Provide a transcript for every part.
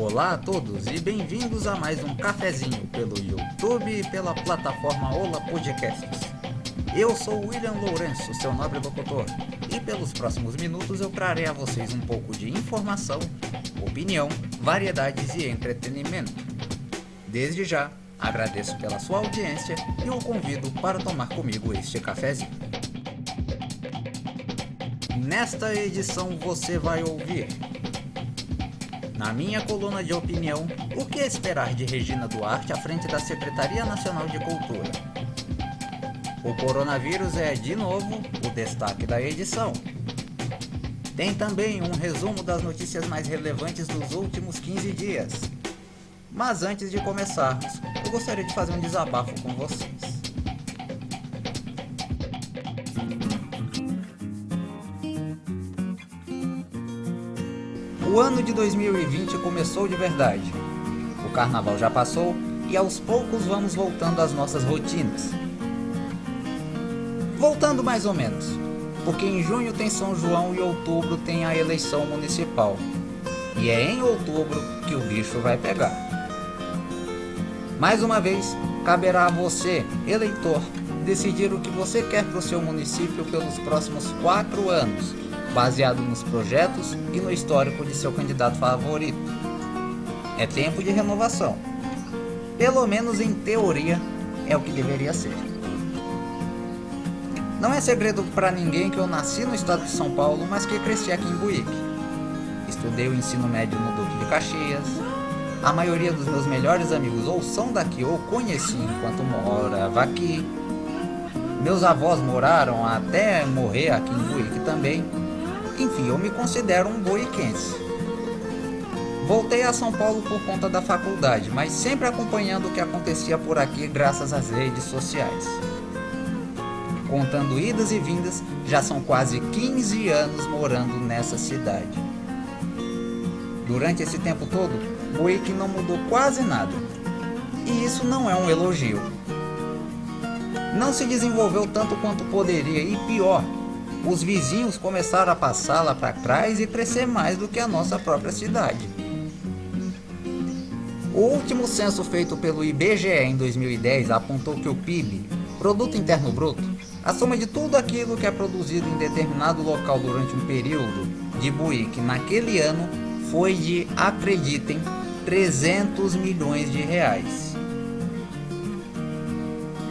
Olá a todos e bem-vindos a mais um cafezinho pelo YouTube e pela plataforma Ola Podcasts. Eu sou William Lourenço, seu nobre locutor, e pelos próximos minutos eu trarei a vocês um pouco de informação, opinião, variedades e entretenimento. Desde já, agradeço pela sua audiência e o convido para tomar comigo este cafezinho. Nesta edição você vai ouvir: na minha coluna de opinião, o que esperar de Regina Duarte à frente da Secretaria Nacional de Cultura? O coronavírus é, de novo, o destaque da edição. Tem também um resumo das notícias mais relevantes dos últimos 15 dias. Mas antes de começarmos, eu gostaria de fazer um desabafo com vocês. O ano de 2020 começou de verdade. O carnaval já passou e aos poucos vamos voltando às nossas rotinas. Voltando mais ou menos, porque em junho tem São João e outubro tem a eleição municipal. E é em outubro que o bicho vai pegar. Mais uma vez, caberá a você, eleitor, decidir o que você quer para o seu município pelos próximos 4 anos, baseado nos projetos e no histórico de seu candidato favorito. É tempo de renovação. Pelo menos em teoria, é o que deveria ser. Não é segredo para ninguém que eu nasci no estado de São Paulo, mas que cresci aqui em Buíque. Estudei o ensino médio no Duque de Caxias. A maioria dos meus melhores amigos ou são daqui ou conheci enquanto morava aqui. Meus avós moraram até morrer aqui em Buíque também. Enfim, eu me considero um buiquense. Voltei a São Paulo por conta da faculdade, mas sempre acompanhando o que acontecia por aqui graças às redes sociais. Contando idas e vindas, já são quase 15 anos morando nessa cidade. Durante esse tempo todo, Buíque não mudou quase nada. E isso não é um elogio. Não se desenvolveu tanto quanto poderia e pior, os vizinhos começaram a passar lá para trás e crescer mais do que a nossa própria cidade. O último censo feito pelo IBGE em 2010 apontou que o PIB, Produto Interno Bruto, a soma de tudo aquilo que é produzido em determinado local durante um período de Buíque naquele ano foi de, acreditem, 300 milhões de reais.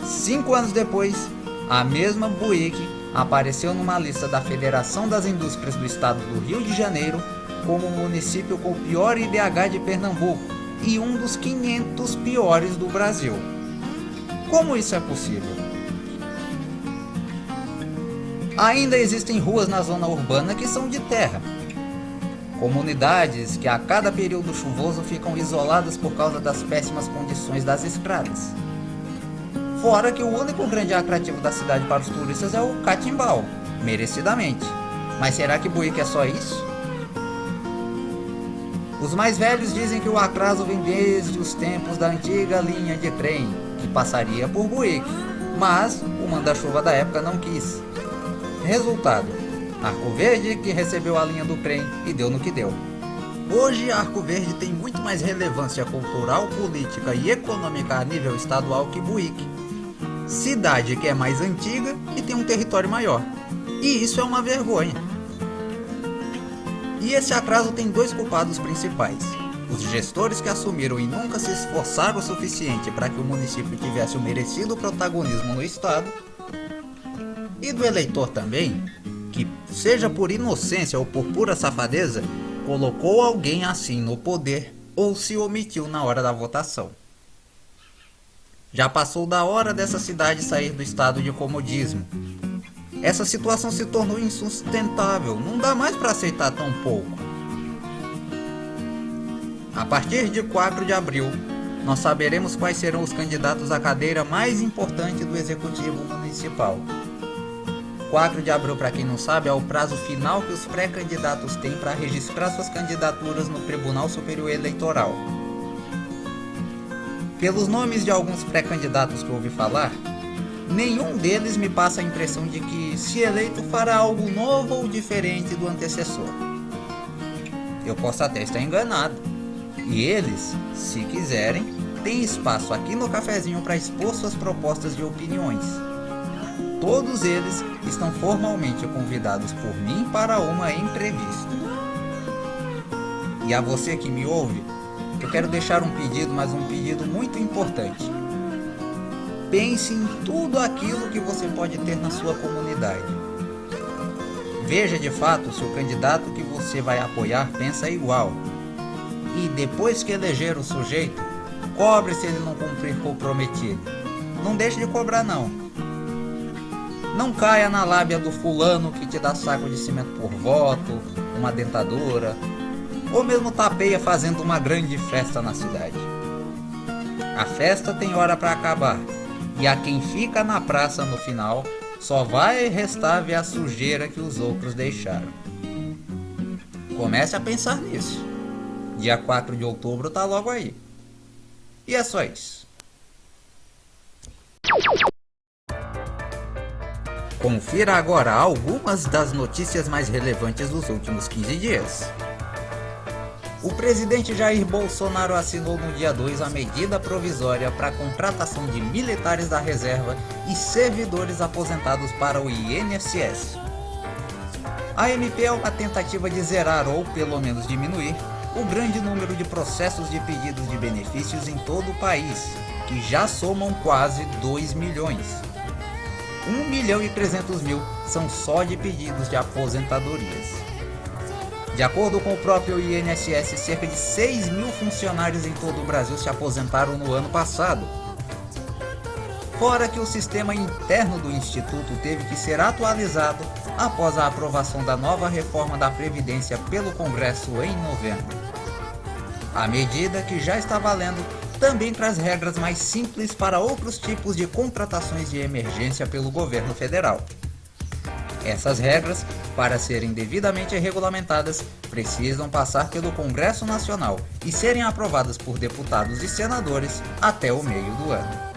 5 anos depois, a mesma Buíque apareceu numa lista da Federação das Indústrias do Estado do Rio de Janeiro como o município com o pior IDH de Pernambuco e um dos 500 piores do Brasil. Como isso é possível? Ainda existem ruas na zona urbana que são de terra. Comunidades que a cada período chuvoso ficam isoladas por causa das péssimas condições das estradas. Fora que o único grande atrativo da cidade para os turistas é o catimbau, merecidamente. Mas será que Buíque é só isso? Os mais velhos dizem que o atraso vem desde os tempos da antiga linha de trem, que passaria por Buíque, mas o manda-chuva da época não quis. Resultado: Arco Verde que recebeu a linha do trem e deu no que deu. Hoje, Arco Verde tem muito mais relevância cultural, política e econômica a nível estadual que Buíque. Cidade que é mais antiga e tem um território maior. E isso é uma vergonha. E esse atraso tem 2 culpados principais: os gestores que assumiram e nunca se esforçaram o suficiente para que o município tivesse o merecido protagonismo no estado, e do eleitor também, que, seja por inocência ou por pura safadeza, colocou alguém assim no poder ou se omitiu na hora da votação. Já passou da hora dessa cidade sair do estado de comodismo. Essa situação se tornou insustentável, não dá mais para aceitar tão pouco. A partir de 4 de abril, nós saberemos quais serão os candidatos à cadeira mais importante do Executivo Municipal. 4 de abril, para quem não sabe, é o prazo final que os pré-candidatos têm para registrar suas candidaturas no Tribunal Superior Eleitoral. Pelos nomes de alguns pré-candidatos que eu ouvi falar, nenhum deles me passa a impressão de que, se eleito, fará algo novo ou diferente do antecessor. Eu posso até estar enganado, E eles, se quiserem, têm espaço aqui no cafezinho para expor suas propostas e opiniões. Todos eles estão formalmente convidados por mim para uma entrevista. E a você que me ouve, eu quero deixar um pedido, mas um pedido muito importante. Pense em tudo aquilo que você pode ter na sua comunidade. Veja de fato se o candidato que você vai apoiar pensa igual. E depois que eleger o sujeito, cobre se ele não cumprir com o prometido. Não deixe de cobrar não. Não caia na lábia do fulano que te dá saco de cimento por voto, uma dentadura, ou mesmo tapeia fazendo uma grande festa na cidade. A festa tem hora para acabar, e a quem fica na praça no final só vai restar ver a sujeira que os outros deixaram. Comece a pensar nisso. Dia 4 de outubro tá logo aí. E é só isso. Confira agora algumas das notícias mais relevantes dos últimos 15 dias. O presidente Jair Bolsonaro assinou no dia 2 a medida provisória para a contratação de militares da reserva e servidores aposentados para o INSS. A MP é uma tentativa de zerar ou, pelo menos, diminuir o grande número de processos de pedidos de benefícios em todo o país, que já somam quase 2 milhões. 1.300.000 são só de pedidos de aposentadorias. De acordo com o próprio INSS, cerca de 6 mil funcionários em todo o Brasil se aposentaram no ano passado. Fora que o sistema interno do Instituto teve que ser atualizado após a aprovação da nova reforma da Previdência pelo Congresso em novembro. A medida, que já está valendo, também traz regras mais simples para outros tipos de contratações de emergência pelo governo federal. Essas regras, para serem devidamente regulamentadas, precisam passar pelo Congresso Nacional e serem aprovadas por deputados e senadores até o meio do ano.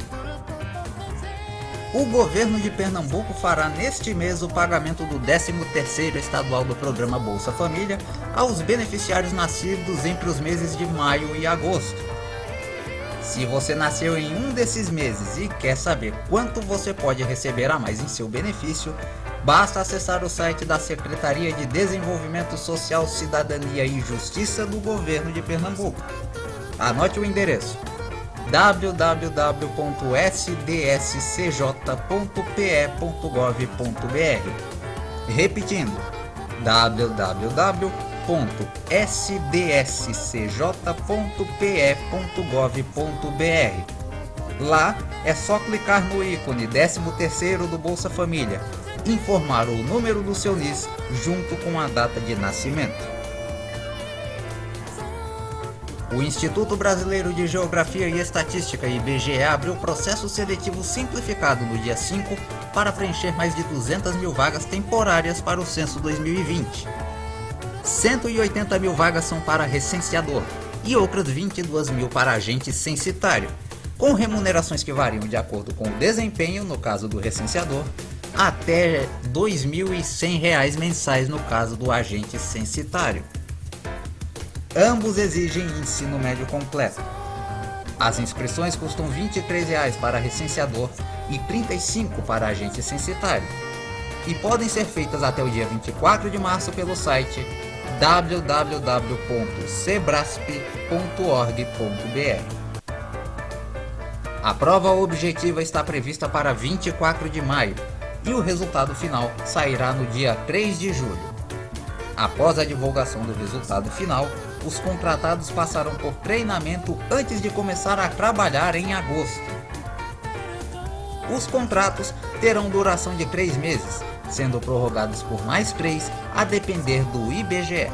O governo de Pernambuco fará neste mês o pagamento do 13º estadual do programa Bolsa Família aos beneficiários nascidos entre os meses de maio e agosto. Se você nasceu em um desses meses e quer saber quanto você pode receber a mais em seu benefício, basta acessar o site da Secretaria de Desenvolvimento Social, Cidadania e Justiça do Governo de Pernambuco. Anote o endereço: www.sdscj.pe.gov.br. Repetindo: www.sdscj.pe.gov.br. Lá é só clicar no ícone 13º do Bolsa Família, informar o número do seu NIS junto com a data de nascimento. O Instituto Brasileiro de Geografia e Estatística, IBGE, abriu processo seletivo simplificado no dia 5 para preencher mais de 200 mil vagas temporárias para o censo 2020. 180 mil vagas são para recenseador e outras 22 mil para agente censitário, com remunerações que variam de acordo com o desempenho, no caso do recenseador, até R$ 2.100 mensais no caso do agente censitário. Ambos exigem ensino médio completo. As inscrições custam R$ 23 para recenseador e R$ 35 para agente censitário, e podem ser feitas até o dia 24 de março pelo site www.sebrasp.org.br. A prova objetiva está prevista para 24 de maio e o resultado final sairá no dia 3 de julho. Após a divulgação do resultado final, os contratados passarão por treinamento antes de começar a trabalhar em agosto. Os contratos terão duração de 3 meses, sendo prorrogados por mais 3 a depender do IBGE.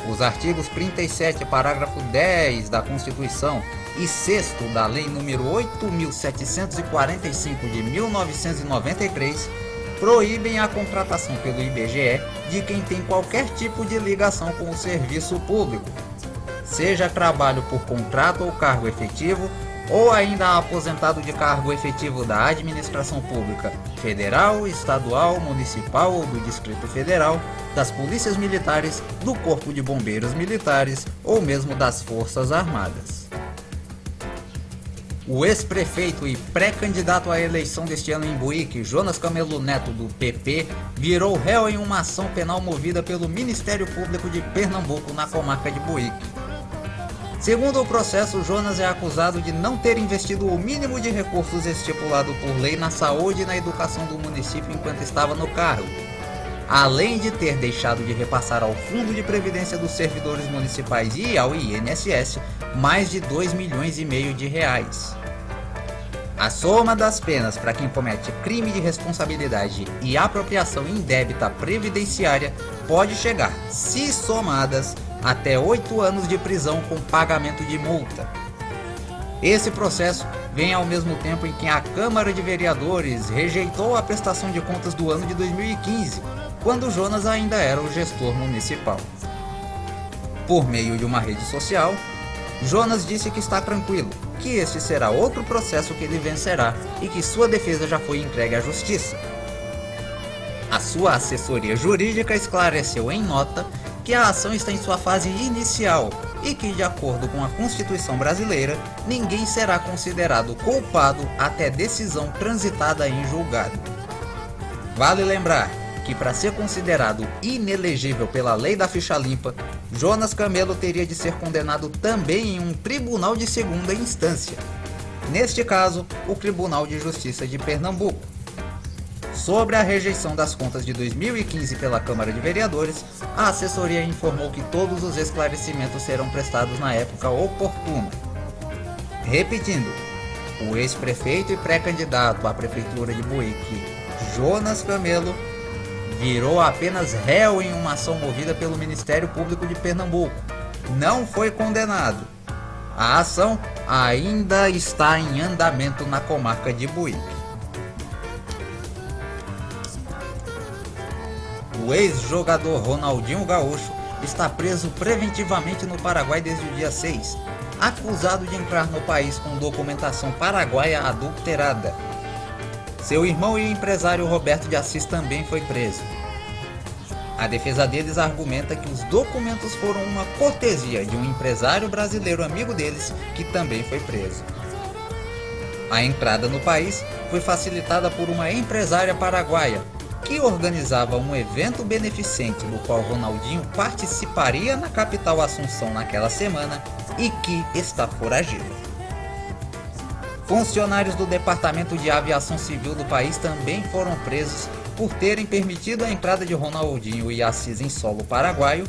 Os artigos 37, parágrafo 10 da Constituição e 6º da Lei nº 8.745 de 1993 proíbem a contratação pelo IBGE de quem tem qualquer tipo de ligação com o serviço público, seja trabalho por contrato ou cargo efetivo, ou ainda aposentado de cargo efetivo da administração pública federal, estadual, municipal ou do Distrito Federal, das polícias militares, do Corpo de Bombeiros Militares ou mesmo das Forças Armadas. O ex-prefeito e pré-candidato à eleição deste ano em Buíque, Jonas Camelo Neto, do PP, virou réu em uma ação penal movida pelo Ministério Público de Pernambuco na comarca de Buíque. Segundo o processo, Jonas é acusado de não ter investido o mínimo de recursos estipulado por lei na saúde e na educação do município enquanto estava no cargo, além de ter deixado de repassar ao Fundo de Previdência dos Servidores Municipais e ao INSS mais de 2,5 milhões de reais. A soma das penas para quem comete crime de responsabilidade e apropriação indébita previdenciária pode chegar, se somadas, até 8 anos de prisão com pagamento de multa. Esse processo vem ao mesmo tempo em que a Câmara de Vereadores rejeitou a prestação de contas do ano de 2015, quando Jonas ainda era o gestor municipal. Por meio de uma rede social, Jonas disse que está tranquilo, que este será outro processo que ele vencerá e que sua defesa já foi entregue à justiça. A sua assessoria jurídica esclareceu em nota que a ação está em sua fase inicial e que, de acordo com a Constituição brasileira, ninguém será considerado culpado até decisão transitada em julgado. Vale lembrar que, para ser considerado inelegível pela lei da ficha limpa, Jonas Camelo teria de ser condenado também em um tribunal de segunda instância, neste caso, o Tribunal de Justiça de Pernambuco. Sobre a rejeição das contas de 2015 pela Câmara de Vereadores, a assessoria informou que todos os esclarecimentos serão prestados na época oportuna. Repetindo, o ex-prefeito e pré-candidato à Prefeitura de Buíque, Jonas Camelo, virou apenas réu em uma ação movida pelo Ministério Público de Pernambuco. Não foi condenado. A ação ainda está em andamento na comarca de Buíque. O ex-jogador Ronaldinho Gaúcho está preso preventivamente no Paraguai desde o dia 6, acusado de entrar no país com documentação paraguaia adulterada. Seu irmão e empresário Roberto de Assis também foi preso. A defesa deles argumenta que os documentos foram uma cortesia de um empresário brasileiro amigo deles, que também foi preso. A entrada no país foi facilitada por uma empresária paraguaia, que organizava um evento beneficente do qual Ronaldinho participaria na capital Assunção naquela semana e que está foragido. Funcionários do Departamento de Aviação Civil do país também foram presos por terem permitido a entrada de Ronaldinho e Assis em solo paraguaio,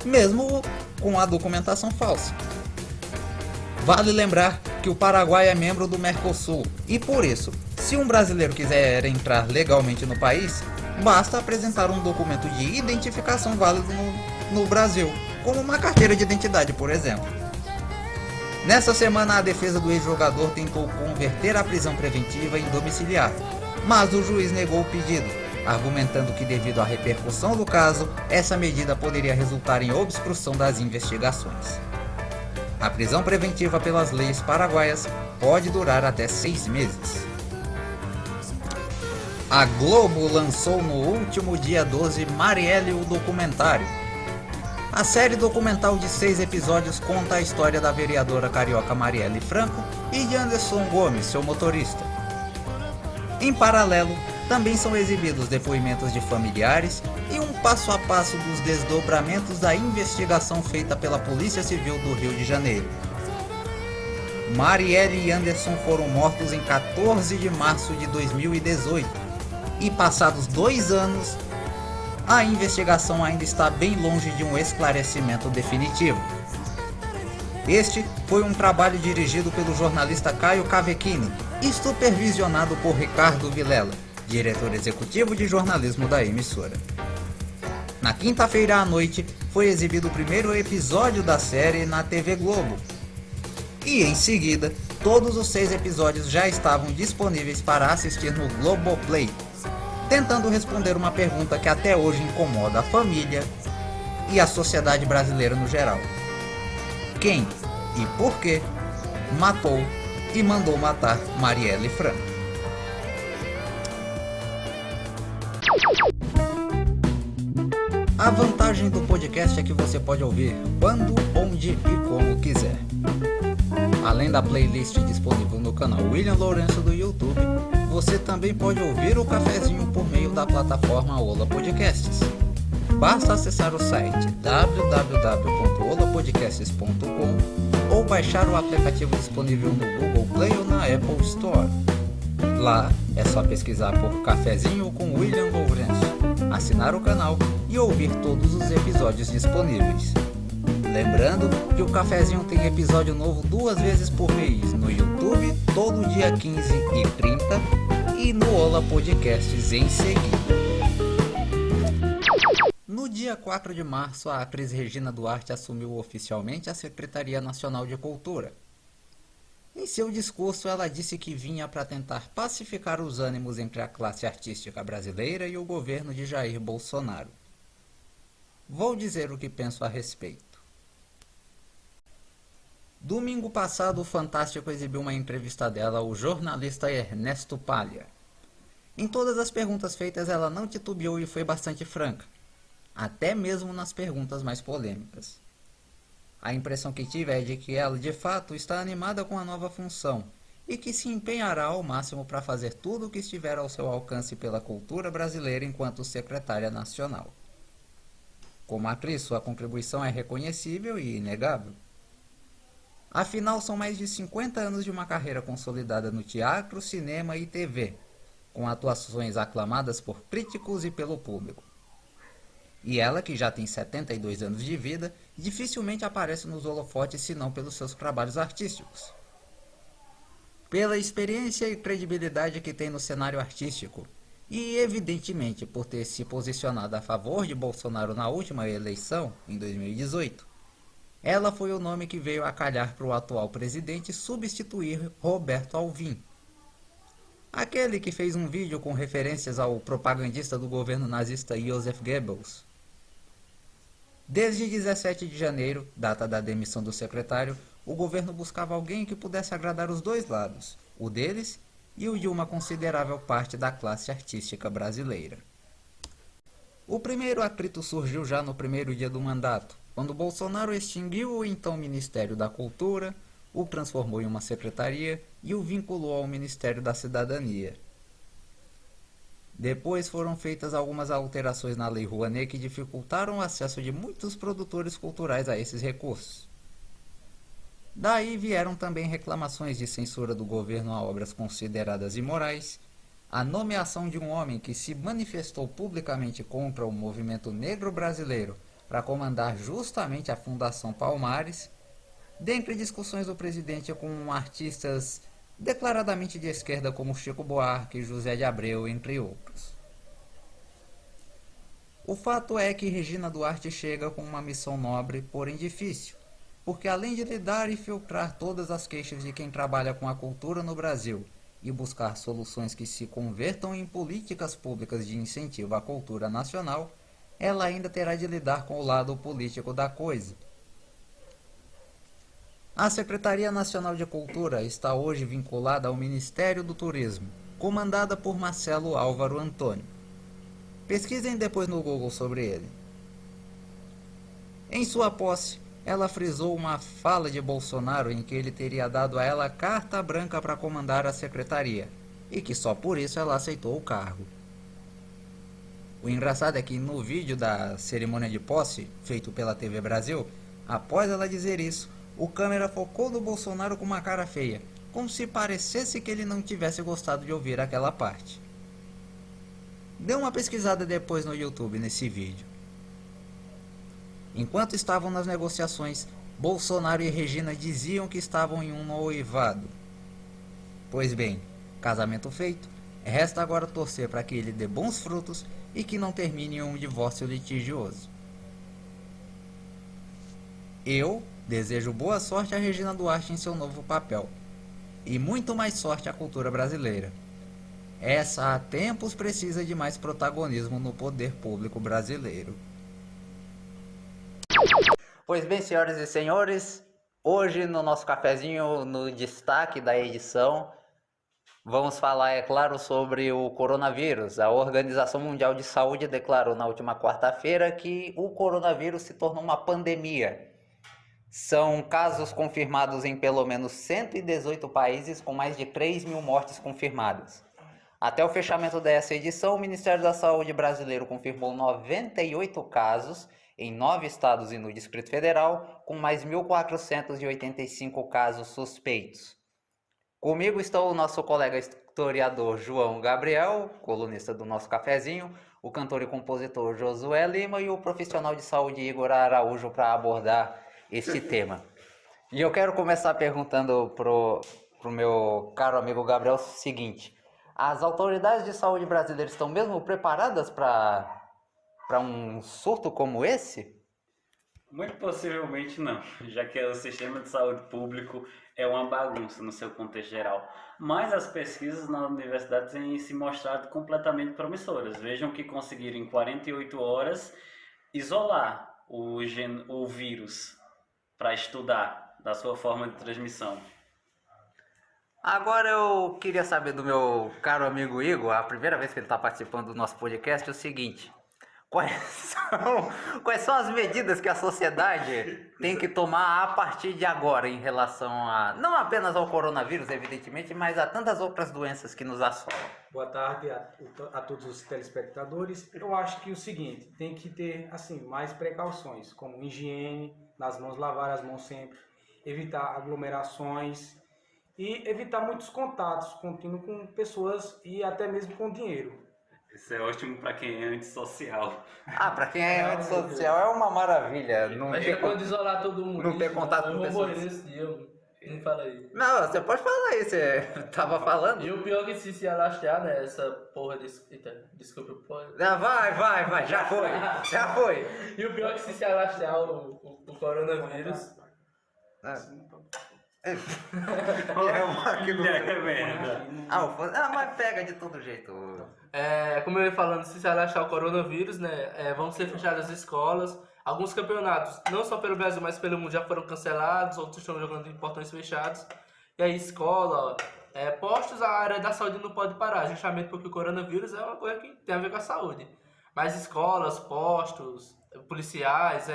mesmo com a documentação falsa. Vale lembrar que o Paraguai é membro do Mercosul e, por isso, se um brasileiro quiser entrar legalmente no país, basta apresentar um documento de identificação válido no Brasil, como uma carteira de identidade, por exemplo. Nessa semana, a defesa do ex-jogador tentou converter a prisão preventiva em domiciliar, mas o juiz negou o pedido, argumentando que, devido à repercussão do caso, essa medida poderia resultar em obstrução das investigações. A prisão preventiva pelas leis paraguaias pode durar até 6 meses. A Globo lançou no último dia 12 Marielle, o documentário. A série documental de 6 episódios conta a história da vereadora carioca Marielle Franco e de Anderson Gomes, seu motorista. Em paralelo, também são exibidos depoimentos de familiares e um passo a passo dos desdobramentos da investigação feita pela Polícia Civil do Rio de Janeiro. Marielle e Anderson foram mortos em 14 de março de 2018 e, passados 2 anos, a investigação ainda está bem longe de um esclarecimento definitivo. Este foi um trabalho dirigido pelo jornalista Caio Cavechini e supervisionado por Ricardo Vilela, diretor executivo de jornalismo da emissora. Na quinta-feira à noite, foi exibido o primeiro episódio da série na TV Globo. E em seguida, todos os 6 episódios já estavam disponíveis para assistir no Globoplay, tentando responder uma pergunta que até hoje incomoda a família e a sociedade brasileira no geral: quem e por que matou e mandou matar Marielle Franco. A vantagem do podcast é que você pode ouvir quando, onde e como quiser. Além da playlist disponível no canal William Lourenço do YouTube, você também pode ouvir o cafezinho por meio da plataforma Ola Podcasts. Basta acessar o site www.olapodcasts.com ou baixar o aplicativo disponível no Google Play ou na Apple Store. Lá é só pesquisar por Cafezinho com William Lourenço, assinar o canal e ouvir todos os episódios disponíveis. Lembrando que o Cafezinho tem episódio novo 2 vezes por mês no YouTube, todo dia 15 e 30 e no Ola Podcasts em seguida. No dia 4 de março, a atriz Regina Duarte assumiu oficialmente a Secretaria Nacional de Cultura. Em seu discurso, ela disse que vinha para tentar pacificar os ânimos entre a classe artística brasileira e o governo de Jair Bolsonaro. Vou dizer o que penso a respeito. Domingo passado, o Fantástico exibiu uma entrevista dela ao jornalista Ernesto Palha. Em todas as perguntas feitas, ela não titubeou e foi bastante franca, até mesmo nas perguntas mais polêmicas. A impressão que tive é de que ela, de fato, está animada com a nova função e que se empenhará ao máximo para fazer tudo o que estiver ao seu alcance pela cultura brasileira enquanto secretária nacional. Como atriz, sua contribuição é reconhecível e inegável. Afinal, são mais de 50 anos de uma carreira consolidada no teatro, cinema e TV, com atuações aclamadas por críticos e pelo público. E ela, que já tem 72 anos de vida, dificilmente aparece nos holofotes senão pelos seus trabalhos artísticos. Pela experiência e credibilidade que tem no cenário artístico, e evidentemente por ter se posicionado a favor de Bolsonaro na última eleição, em 2018, ela foi o nome que veio a calhar para o atual presidente substituir Roberto Alvim. Aquele que fez um vídeo com referências ao propagandista do governo nazista Joseph Goebbels. Desde 17 de janeiro, data da demissão do secretário, o governo buscava alguém que pudesse agradar os dois lados, o deles e o de uma considerável parte da classe artística brasileira. O primeiro atrito surgiu já no primeiro dia do mandato, quando Bolsonaro extinguiu o então Ministério da Cultura, o transformou em uma secretaria e o vinculou ao Ministério da Cidadania. Depois foram feitas algumas alterações na Lei Rouanet que dificultaram o acesso de muitos produtores culturais a esses recursos. Daí vieram também reclamações de censura do governo a obras consideradas imorais, a nomeação de um homem que se manifestou publicamente contra o movimento negro brasileiro para comandar justamente a Fundação Palmares, dentre discussões do presidente com artistas declaradamente de esquerda como Chico Buarque e José de Abreu, entre outros. O fato é que Regina Duarte chega com uma missão nobre, porém difícil, porque além de lidar e filtrar todas as queixas de quem trabalha com a cultura no Brasil e buscar soluções que se convertam em políticas públicas de incentivo à cultura nacional, ela ainda terá de lidar com o lado político da coisa. A Secretaria Nacional de Cultura está hoje vinculada ao Ministério do Turismo, comandada por Marcelo Álvaro Antônio. Pesquisem depois no Google sobre ele. Em sua posse, ela frisou uma fala de Bolsonaro em que ele teria dado a ela carta branca para comandar a secretaria, e que só por isso ela aceitou o cargo. O engraçado é que no vídeo da cerimônia de posse, feito pela TV Brasil, após ela dizer isso, o câmera focou no Bolsonaro com uma cara feia, como se parecesse que ele não tivesse gostado de ouvir aquela parte. Dê uma pesquisada depois no YouTube nesse vídeo. Enquanto estavam nas negociações, Bolsonaro e Regina diziam que estavam em um noivado. Pois bem, casamento feito, resta agora torcer para que ele dê bons frutos e que não termine em um divórcio litigioso. Eu desejo boa sorte a Regina Duarte em seu novo papel, e muito mais sorte à cultura brasileira. Essa há tempos precisa de mais protagonismo no poder público brasileiro. Pois bem, senhoras e senhores, Hoje no nosso cafezinho, no destaque da edição, vamos falar, é claro, sobre o coronavírus. A Organização Mundial de Saúde declarou na última quarta-feira que o coronavírus se tornou uma pandemia. São casos confirmados em pelo menos 118 países, com mais de 3 mil mortes confirmadas. Até o fechamento dessa edição, o Ministério da Saúde brasileiro confirmou 98 casos em 9 estados e no Distrito Federal, com mais 1.485 casos suspeitos. Comigo está o nosso colega historiador João Gabriel, colunista do nosso cafezinho, o cantor e compositor Josué Lima e o profissional de saúde Igor Araújo para abordar esse tema. E eu quero começar perguntando pro meu caro amigo Gabriel o seguinte: as autoridades de saúde brasileiras estão mesmo preparadas para um surto como esse? Muito possivelmente não, já que o sistema de saúde público é uma bagunça no seu contexto geral. Mas as pesquisas na universidade têm se mostrado completamente promissoras. Vejam que conseguiram em 48 horas isolar o vírus para estudar da sua forma de transmissão. Agora eu queria saber do meu caro amigo Igor, a primeira vez que ele está participando do nosso podcast, é o seguinte: quais são as medidas que a sociedade tem que tomar a partir de agora em relação a, não apenas ao coronavírus, evidentemente, mas a tantas outras doenças que nos assolam? Boa tarde a todos os telespectadores. Eu acho que o seguinte, tem que ter assim mais precauções, como higiene nas mãos, lavar as mãos sempre, evitar aglomerações e evitar muitos contatos contínuos com pessoas e até mesmo com dinheiro. Isso é ótimo para quem é antissocial. Ah, para quem é antissocial é uma maravilha. Mas é quando isolar todo mundo. Não ter contato com pessoas. Eu vou morrer pessoas. nesse dia, não fala aí. Não, você pode falar aí, você tava falando. E o pior é que se alastrar, né, essa porra desse... Eita, desculpa, pode... Não, vai, já foi. E o pior é que se alastrar o coronavírus... Mas pega de todo jeito. Como eu ia falando, se alastrar o coronavírus, né, vão ser fechadas as escolas. Alguns campeonatos, não só pelo Brasil, mas pelo mundo, já foram cancelados. Outros estão jogando em portões fechados. E aí, escola, postos, a área da saúde não pode parar, justamente porque o coronavírus é uma coisa que tem a ver com a saúde. Mas escolas, postos, policiais,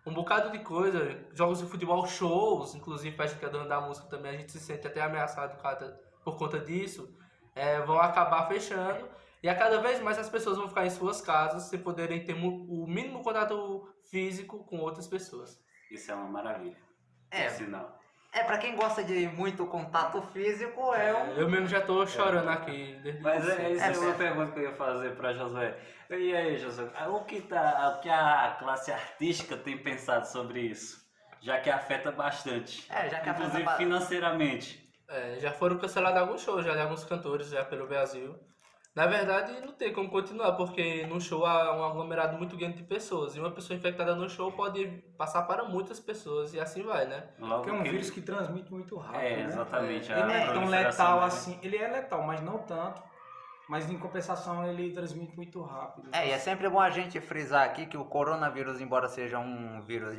um bocado de coisa, jogos de futebol, shows, inclusive pra gente que é dono da música também, a gente se sente até ameaçado por conta disso, vão acabar fechando, e a cada vez mais as pessoas vão ficar em suas casas sem poderem ter o mínimo contato físico com outras pessoas. Isso é uma maravilha. Sinal. Pra quem gosta de muito contato físico, Eu mesmo já tô chorando aqui. Mas isso é uma pergunta que eu ia fazer para Josué. E aí, Josué, o que a classe artística tem pensado sobre isso? Já que afeta bastante, inclusive financeiramente. Já foram cancelados alguns shows já de alguns cantores já pelo Brasil. Na verdade, não tem como continuar, porque no show há um aglomerado muito grande de pessoas. E uma pessoa infectada no show pode passar para muitas pessoas e assim vai, né? Porque é um vírus que transmite muito rápido, né? Exatamente. Ele não é tão letal assim. Ele é letal, mas não tanto. Mas em compensação ele transmite muito rápido. E é sempre bom a gente frisar aqui que o coronavírus, embora seja um vírus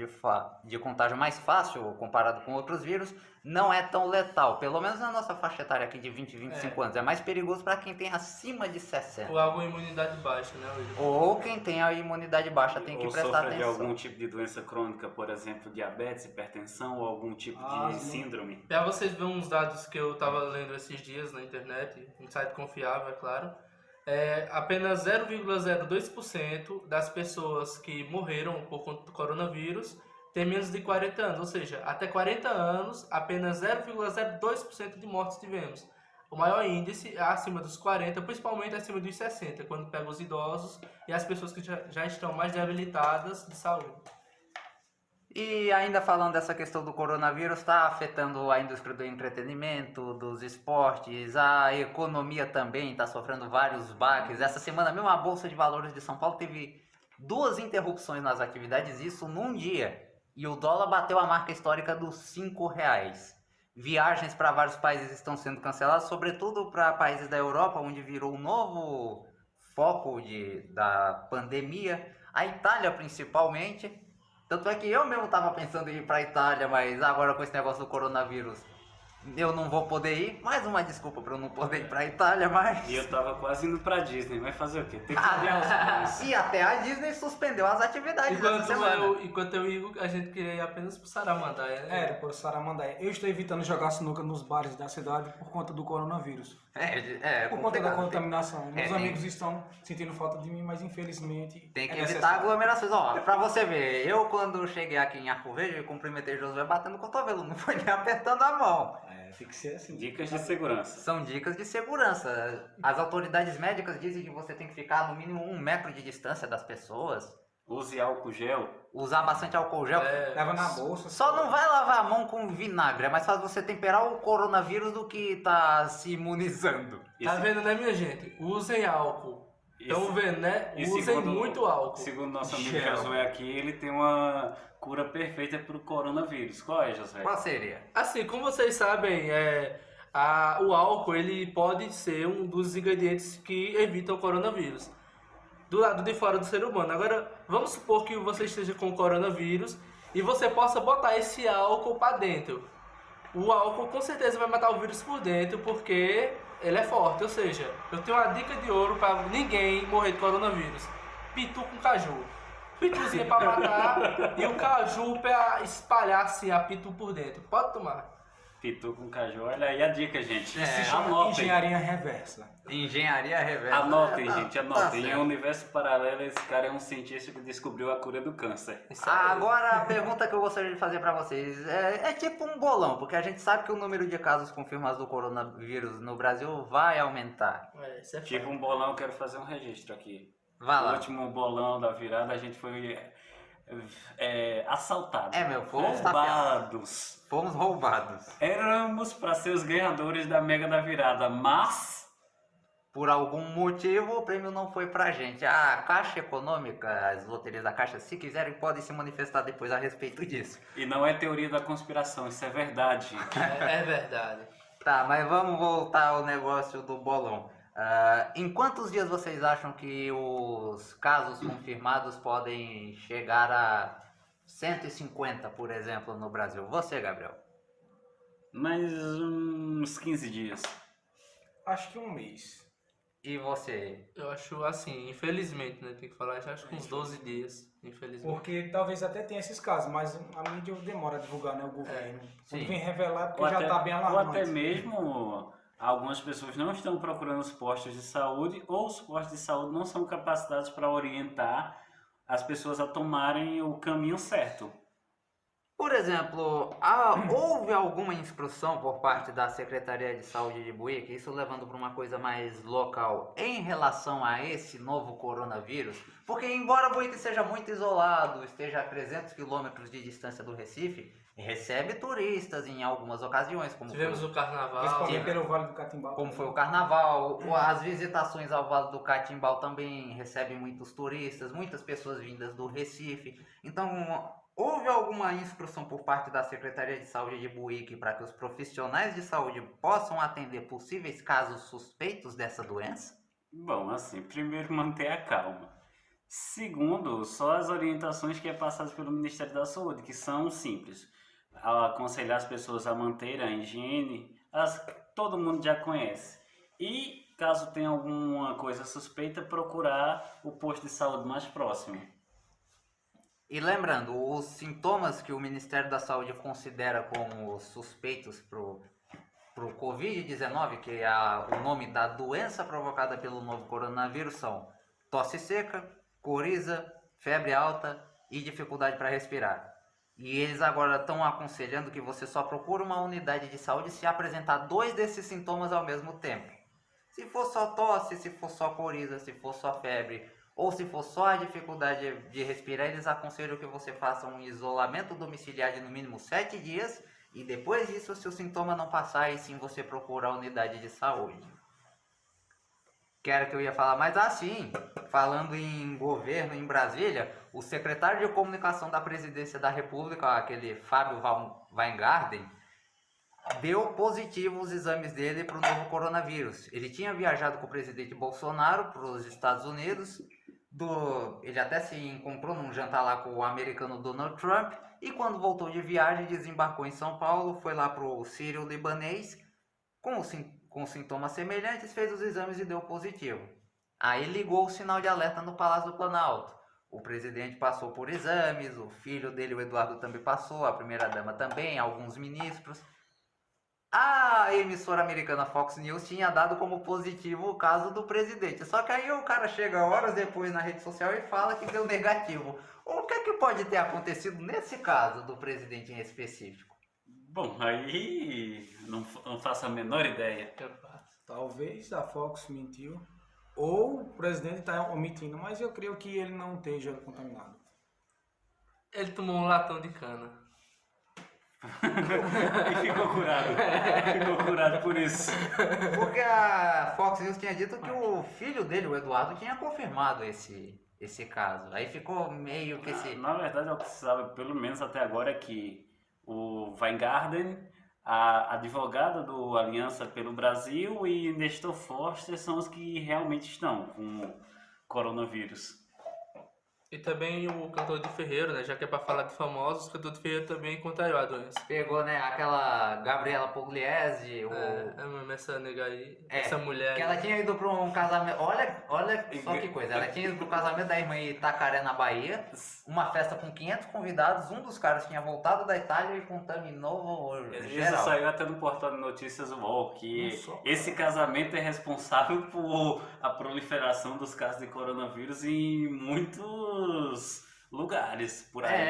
de contágio mais fácil comparado com outros vírus, não é tão letal. Pelo menos na nossa faixa etária aqui de 20 e 25 anos. É mais perigoso para quem tem acima de 60. Ou alguma imunidade baixa, né, William? Ou quem tem a imunidade baixa tem que prestar atenção. Ou sofre de algum tipo de doença crônica, por exemplo, diabetes, hipertensão ou algum tipo de síndrome. Para vocês verem uns dados que eu estava lendo esses dias na internet, um site confiável, é claro. Apenas 0,02% das pessoas que morreram por conta do coronavírus tem menos de 40 anos, ou seja, até 40 anos, apenas 0,02% de mortes tivemos. O maior índice é acima dos 40, principalmente acima dos 60, quando pega os idosos e as pessoas que já estão mais debilitadas de saúde. E ainda falando dessa questão do coronavírus, está afetando a indústria do entretenimento, dos esportes, a economia também está sofrendo vários baques. Essa semana mesmo a Bolsa de Valores de São Paulo teve 2 interrupções nas atividades, isso num dia. E o dólar bateu a marca histórica dos R$5. Viagens para vários países estão sendo canceladas, sobretudo para países da Europa, onde virou um novo foco da pandemia. A Itália, principalmente. Tanto é que eu mesmo tava pensando em ir pra Itália, mas agora com esse negócio do coronavírus, eu não vou poder ir. Mais uma desculpa pra eu não poder ir pra Itália, mas... E eu tava quase indo pra Disney, vai fazer o quê? Tem que adiar os planos. E até a Disney suspendeu as atividades dessa semana. Enquanto eu e o Igor, a gente queria ir apenas pro Saramandaia, né? Era, por Saramandaia. Eu estou evitando jogar sinuca nos bares da cidade por conta do coronavírus. Por Por conta da contaminação. Meus tem- amigos estão sentindo falta de mim, mas infelizmente Tem que é evitar necessário. aglomerações. Ó, pra você ver, eu quando cheguei aqui em Arco Verde, eu cumprimentei Josué batendo o cotovelo, não foi nem apertando a mão. Tem que ser assim. Dicas de segurança. São dicas de segurança. As autoridades médicas dizem que você tem que ficar no mínimo 1 metro de distância das pessoas. Use álcool gel. Usar bastante álcool gel. Leva na bolsa. Só não vai lavar a mão com vinagre. É mais fácil você temperar o coronavírus do que tá se imunizando. Tá vendo, né, minha gente? Usem álcool. Estão vendo, né? E Usem segundo- muito álcool. Segundo nosso amigo Gel. Josué aqui, ele tem uma cura perfeita pro coronavírus. Qual é, Josué? Qual seria? Assim, como vocês sabem, o álcool ele pode ser um dos ingredientes que evitam o coronavírus do lado de fora do ser humano. Agora, vamos supor que você esteja com o coronavírus e você possa botar esse álcool para dentro. O álcool com certeza vai matar o vírus por dentro porque ele é forte. Ou seja, eu tenho uma dica de ouro para ninguém morrer de coronavírus: pitu com caju. Pituzinho para matar e o caju para espalhar assim a pitu por dentro. Pode tomar. Pitu com caju. Olha aí a dica, gente. Se chama Anotem. engenharia reversa. Engenharia reversa. Anotem, Tá- gente, tá anotem. Em certo. um universo paralelo, esse cara é um cientista que descobriu a cura do câncer. Isso aí. Agora a pergunta que eu gostaria de fazer pra vocês é tipo um bolão, porque a gente sabe que o número de casos confirmados do coronavírus no Brasil vai aumentar. Isso é Tipo fato. um bolão, eu quero fazer um registro aqui. Vai No lá. último bolão da virada, a gente foi assaltado. É, fomos roubados. Fomos roubados. Éramos para ser os ganhadores da Mega da Virada, mas Por algum motivo o prêmio não foi pra gente. A Caixa Econômica, as loterias da Caixa, se quiserem, podem se manifestar depois a respeito disso. e não é teoria da conspiração, isso é verdade. É verdade. Tá, mas vamos voltar ao negócio do bolão. Em quantos dias vocês acham que os casos confirmados podem chegar a 150, por exemplo, no Brasil? Você, Gabriel? Mais uns 15 dias. Acho que um mês. E você? Eu acho assim, infelizmente, né? Tem que falar, já acho que uns 12 dias, infelizmente. Porque talvez até tenha esses casos, mas a mídia demora a divulgar, né? O governo. Quando sim. vem revelar, porque Ou já até, tá bem ou alarmante. até mesmo algumas pessoas não estão procurando os postos de saúde ou os postos de saúde não são capacitados para orientar as pessoas a tomarem o caminho certo. Por exemplo, houve alguma instrução por parte da Secretaria de Saúde de Buíque, isso levando para uma coisa mais local, em relação a esse novo coronavírus? Porque embora Buíque seja muito isolado, esteja a 300 quilômetros de distância do Recife, recebe turistas em algumas ocasiões, como Tivemos o carnaval. Principalmente pelo Vale do Catimbau. como foi o carnaval, as visitações ao Vale do Catimbau também recebem muitos turistas, muitas pessoas vindas do Recife. Então, houve alguma instrução por parte da Secretaria de Saúde de Buíque para que os profissionais de saúde possam atender possíveis casos suspeitos dessa doença? Bom, assim, primeiro manter a calma. Segundo, só as orientações que é passadas pelo Ministério da Saúde, que são simples. Aconselhar as pessoas a manter a higiene, todo mundo já conhece. E caso tenha alguma coisa suspeita, procurar o posto de saúde mais próximo. E lembrando, os sintomas que o Ministério da Saúde considera como suspeitos para o Covid-19, que é o nome da doença provocada pelo novo coronavírus, são tosse seca, coriza, febre alta e dificuldade para respirar. E eles agora estão aconselhando que você só procure uma unidade de saúde se apresentar 2 desses sintomas ao mesmo tempo. Se for só tosse, se for só coriza, se for só febre, ou se for só a dificuldade de respirar, eles aconselham que você faça um isolamento domiciliar de no mínimo 7 dias e depois disso, se o sintoma não passar, aí sim você procura a unidade de saúde. Que era que eu ia falar, mas assim, falando em governo em Brasília, o secretário de comunicação da presidência da República, aquele Fábio Weingarten, deu positivo os exames dele para o novo coronavírus. Ele tinha viajado com o presidente Bolsonaro para os Estados Unidos, Ele até se encontrou num jantar lá com o americano Donald Trump, e quando voltou de viagem, desembarcou em São Paulo, foi lá pro sírio-libanês, com sintomas semelhantes, fez os exames e deu positivo. Aí ligou o sinal de alerta no Palácio do Planalto. O presidente passou por exames, o filho dele, o Eduardo, também passou, a primeira-dama também, alguns ministros. A emissora americana Fox News tinha dado como positivo o caso do presidente. Só que aí o cara chega horas depois na rede social e fala que deu negativo. O que é que pode ter acontecido nesse caso do presidente em específico? Bom, aí não faço a menor ideia. Talvez a Fox mentiu, ou o presidente está omitindo, mas eu creio que ele não esteja contaminado. Ele tomou um latão de cana. E ficou curado. Ficou curado por isso. Porque a Fox News tinha dito que o filho dele, o Eduardo, tinha confirmado esse caso. Aí ficou meio que esse... Na verdade, o que se sabe, pelo menos até agora, é que o Weingarten, a advogada do Aliança pelo Brasil, e Nestor Foster são os que realmente estão com o coronavírus. E também o cantor de Ferreiro, né? Já que é pra falar de famosos, o cantor de Ferreiro também contraiu a doença. Pegou, né, aquela Gabriela Pugliese, Mesmo essa nega aí, essa mulher. que ela tinha ido para um casamento. Olha só que coisa. Ela tinha ido para o casamento da irmã em Itacaré, na Bahia. Uma festa com 500 convidados. Um dos caras tinha voltado da Itália e contaminou Isso geral. saiu até no portal de notícias UOL, que Nossa. esse casamento é responsável por a proliferação dos casos de coronavírus em muitos lugares por aí.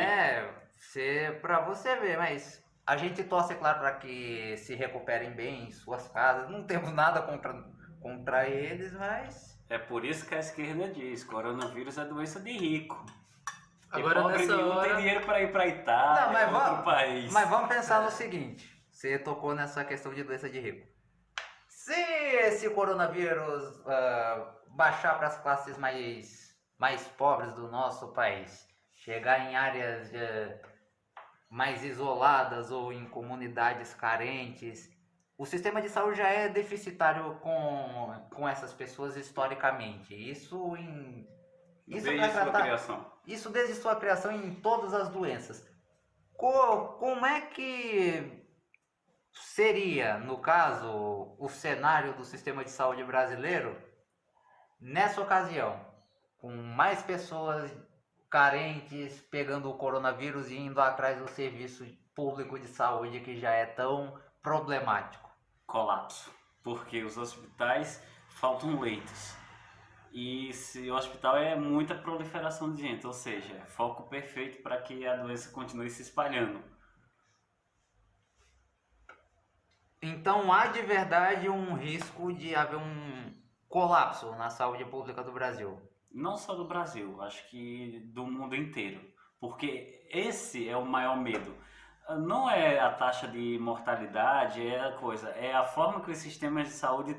Pra você ver, mas a gente torce, claro, para que se recuperem bem em suas casas. Não temos nada contra eles, mas... É por isso que a esquerda diz, coronavírus é doença de rico. Agora, E pobre nessa nenhum hora- tem dinheiro para ir para Itália, Não, mas outro país. Mas vamos pensar no seguinte, você tocou nessa questão de doença de rico. Se esse coronavírus baixar para as classes mais pobres do nosso país, chegar em áreas mais isoladas ou em comunidades carentes, o sistema de saúde já é deficitário com essas pessoas historicamente. Isso Desde pra sua tratar- criação. Isso desde sua criação em todas as doenças. Como é que seria, no caso, o cenário do sistema de saúde brasileiro nessa ocasião? Com mais pessoas carentes pegando o coronavírus e indo atrás do serviço público de saúde que já é tão problemático. Colapso. Porque os hospitais faltam leitos. E se o hospital é muita proliferação de gente, ou seja, é foco perfeito para que a doença continue se espalhando. Então há de verdade um risco de haver um colapso na saúde pública do Brasil. Não só do Brasil, acho que do mundo inteiro. Porque esse é o maior medo. Não é a taxa de mortalidade, é a forma que os sistemas de saúde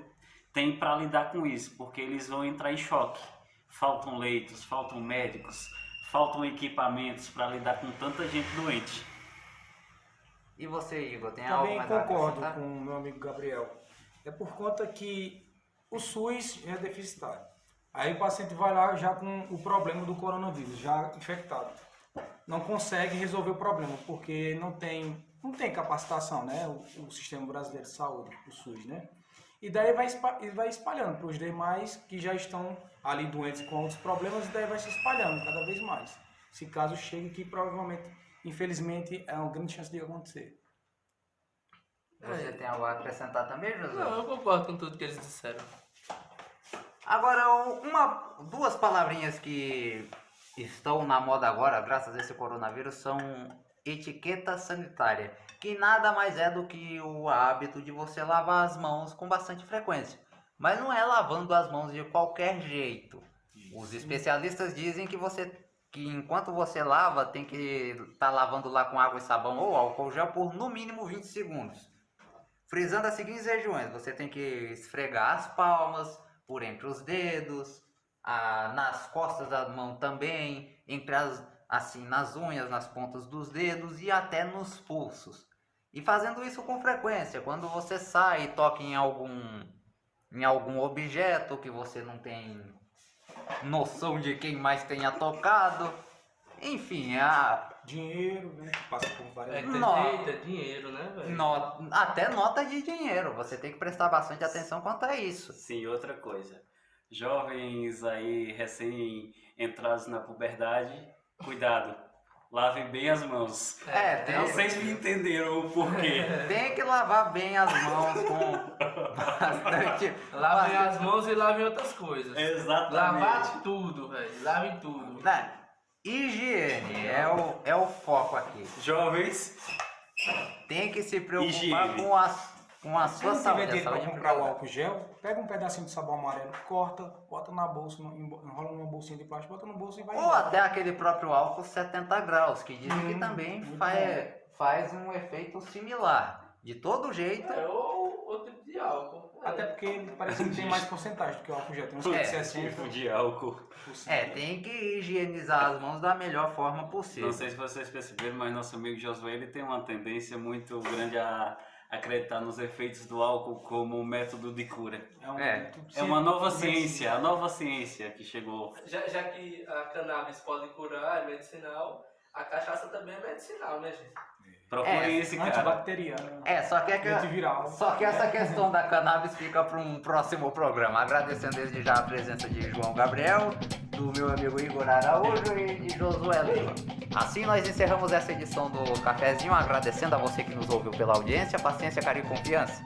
têm para lidar com isso, porque eles vão entrar em choque. Faltam leitos, faltam médicos, faltam equipamentos para lidar com tanta gente doente. E você, Igor, tem algo Também mais a concordo acrescentar? com o meu amigo Gabriel. É por conta que o SUS é deficitário. Aí o paciente vai lá já com o problema do coronavírus, já infectado. Não consegue resolver o problema, porque não tem capacitação, né? O Sistema Brasileiro de Saúde, o SUS, né? E daí vai espalhando para os demais que já estão ali doentes com outros problemas, e daí vai se espalhando cada vez mais. Se caso chegue, que provavelmente, infelizmente, é uma grande chance de acontecer. Você tem algo a acrescentar também, José? Não, eu concordo com tudo que eles disseram. Agora, duas palavrinhas que estão na moda agora, graças a esse coronavírus, são etiqueta sanitária, que nada mais é do que o hábito de você lavar as mãos com bastante frequência. Mas não é lavando as mãos de qualquer jeito. Os especialistas dizem que enquanto você lava, tem que estar lavando lá com água e sabão ou álcool gel por no mínimo 20 segundos. Frisando as seguintes regiões: você tem que esfregar as palmas, por entre os dedos, nas costas da mão também, assim, nas unhas, nas pontas dos dedos e até nos pulsos. E fazendo isso com frequência, quando você sai e toca em algum objeto que você não tem noção de quem mais tenha tocado. Enfim, Dinheiro, né? Que passa por várias. Eita, dinheiro, né, velho? até nota de dinheiro. Você tem que prestar bastante atenção quanto a isso. Sim, outra coisa. Jovens aí recém-entrados na puberdade, cuidado. Lavem bem as mãos. Não sei se me entenderam o porquê. Tem que lavar bem as mãos com bastante. Lavem as mãos e lavem outras coisas. Exatamente. Lavar tudo, velho. Lavem tudo. Né? Higiene é o foco aqui. Jovens, Tem que se preocupar Higiene. com a Se sua não saúde. tiver A dinheiro saúde para em comprar o primeiro lugar. álcool gel, pega um pedacinho de sabão amarelo, corta, bota na bolsa, enrola numa bolsinha de plástico, bota no bolso e vai Ou embora. até aquele próprio álcool 70 graus, que dizem que também muito faz um efeito similar. De todo jeito, Ou outro tipo de álcool. Até porque ele parece que tem mais porcentagem do que o álcool gel. Tem uns É, 60%. tipo de álcool. tem que higienizar as mãos da melhor forma Não possível. sei se vocês perceberam, mas nosso amigo Josué ele tem uma tendência muito grande a acreditar nos efeitos do álcool como um método de cura. É uma nova ciência, a nova ciência que chegou. Já que a cannabis pode curar, é medicinal, a cachaça também é medicinal, né, gente? Procurem esse cara. Antibacteriano. Antiviral. Só que essa questão da cannabis fica para um próximo programa. Agradecendo desde já a presença de João Gabriel, do meu amigo Igor Araújo e de Josué Lima. Assim nós encerramos essa edição do Cafezinho, agradecendo a você que nos ouviu pela audiência, paciência, carinho e confiança.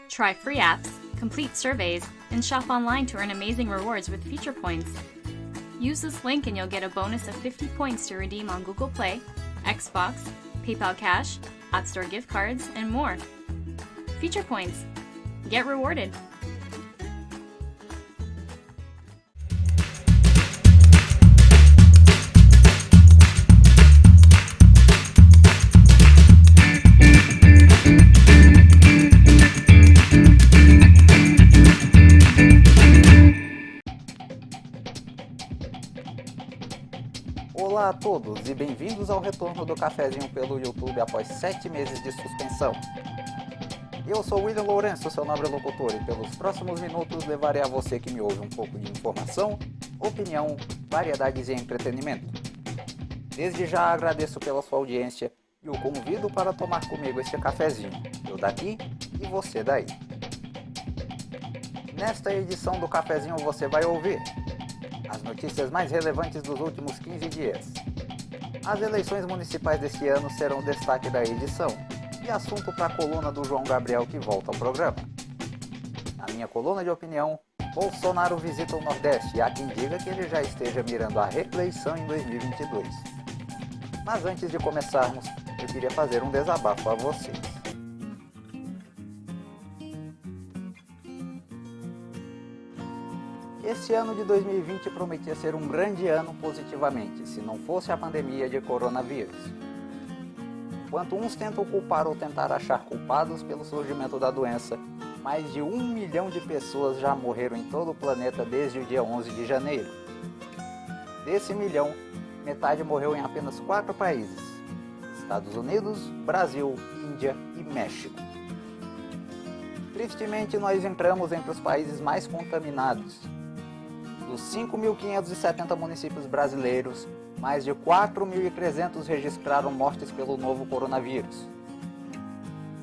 Try free apps, complete surveys, and shop online to earn amazing rewards with Feature Points. Use this link and you'll get a bonus of 50 points to redeem on Google Play, Xbox, PayPal Cash, App Store gift cards, and more. Feature Points. Get rewarded. Olá a todos e bem-vindos ao retorno do Cafezinho pelo YouTube após 7 meses de suspensão. Eu sou William Lourenço, seu nobre locutor, e pelos próximos minutos levarei a você que me ouve um pouco de informação, opinião, variedades e entretenimento. Desde já agradeço pela sua audiência e o convido para tomar comigo este cafezinho, eu daqui e você daí. Nesta edição do Cafezinho você vai ouvir as notícias mais relevantes dos últimos 15 dias. As eleições municipais deste ano serão o destaque da edição e assunto para a coluna do João Gabriel que volta ao programa. Na minha coluna de opinião, Bolsonaro visita o Nordeste e há quem diga que ele já esteja mirando a reeleição em 2022. Mas antes de começarmos, eu queria fazer um desabafo a vocês. Esse ano de 2020 prometia ser um grande ano positivamente, se não fosse a pandemia de coronavírus. Enquanto uns tentam culpar ou tentar achar culpados pelo surgimento da doença, mais de 1 milhão de pessoas já morreram em todo o planeta desde o dia 11 de janeiro. Desse milhão, metade morreu em apenas 4 países: Estados Unidos, Brasil, Índia e México. Tristemente, nós entramos entre os países mais contaminados. Dos 5.570 municípios brasileiros, mais de 4.300 registraram mortes pelo novo coronavírus.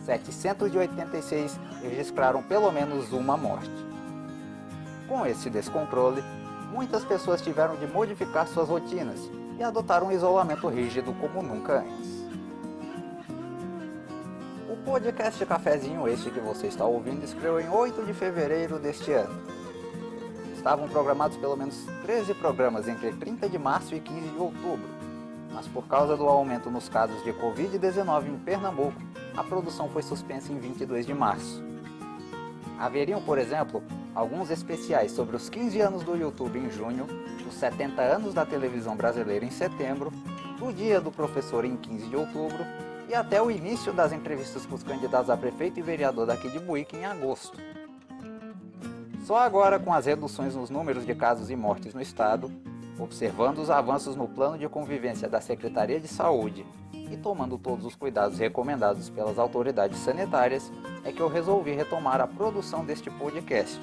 786 registraram pelo menos uma morte. Com esse descontrole, muitas pessoas tiveram de modificar suas rotinas e adotar um isolamento rígido como nunca antes. O podcast Cafezinho, este que você está ouvindo, estreou em 8 de fevereiro deste ano. Estavam programados pelo menos 13 programas entre 30 de março e 15 de outubro, mas por causa do aumento nos casos de Covid-19 em Pernambuco, a produção foi suspensa em 22 de março. Haveriam, por exemplo, alguns especiais sobre os 15 anos do YouTube em junho, os 70 anos da televisão brasileira em setembro, o Dia do Professor em 15 de outubro e até o início das entrevistas com os candidatos a prefeito e vereador daqui de Buíque em agosto. Só agora, com as reduções nos números de casos e mortes no estado, observando os avanços no plano de convivência da Secretaria de Saúde e tomando todos os cuidados recomendados pelas autoridades sanitárias, é que eu resolvi retomar a produção deste podcast.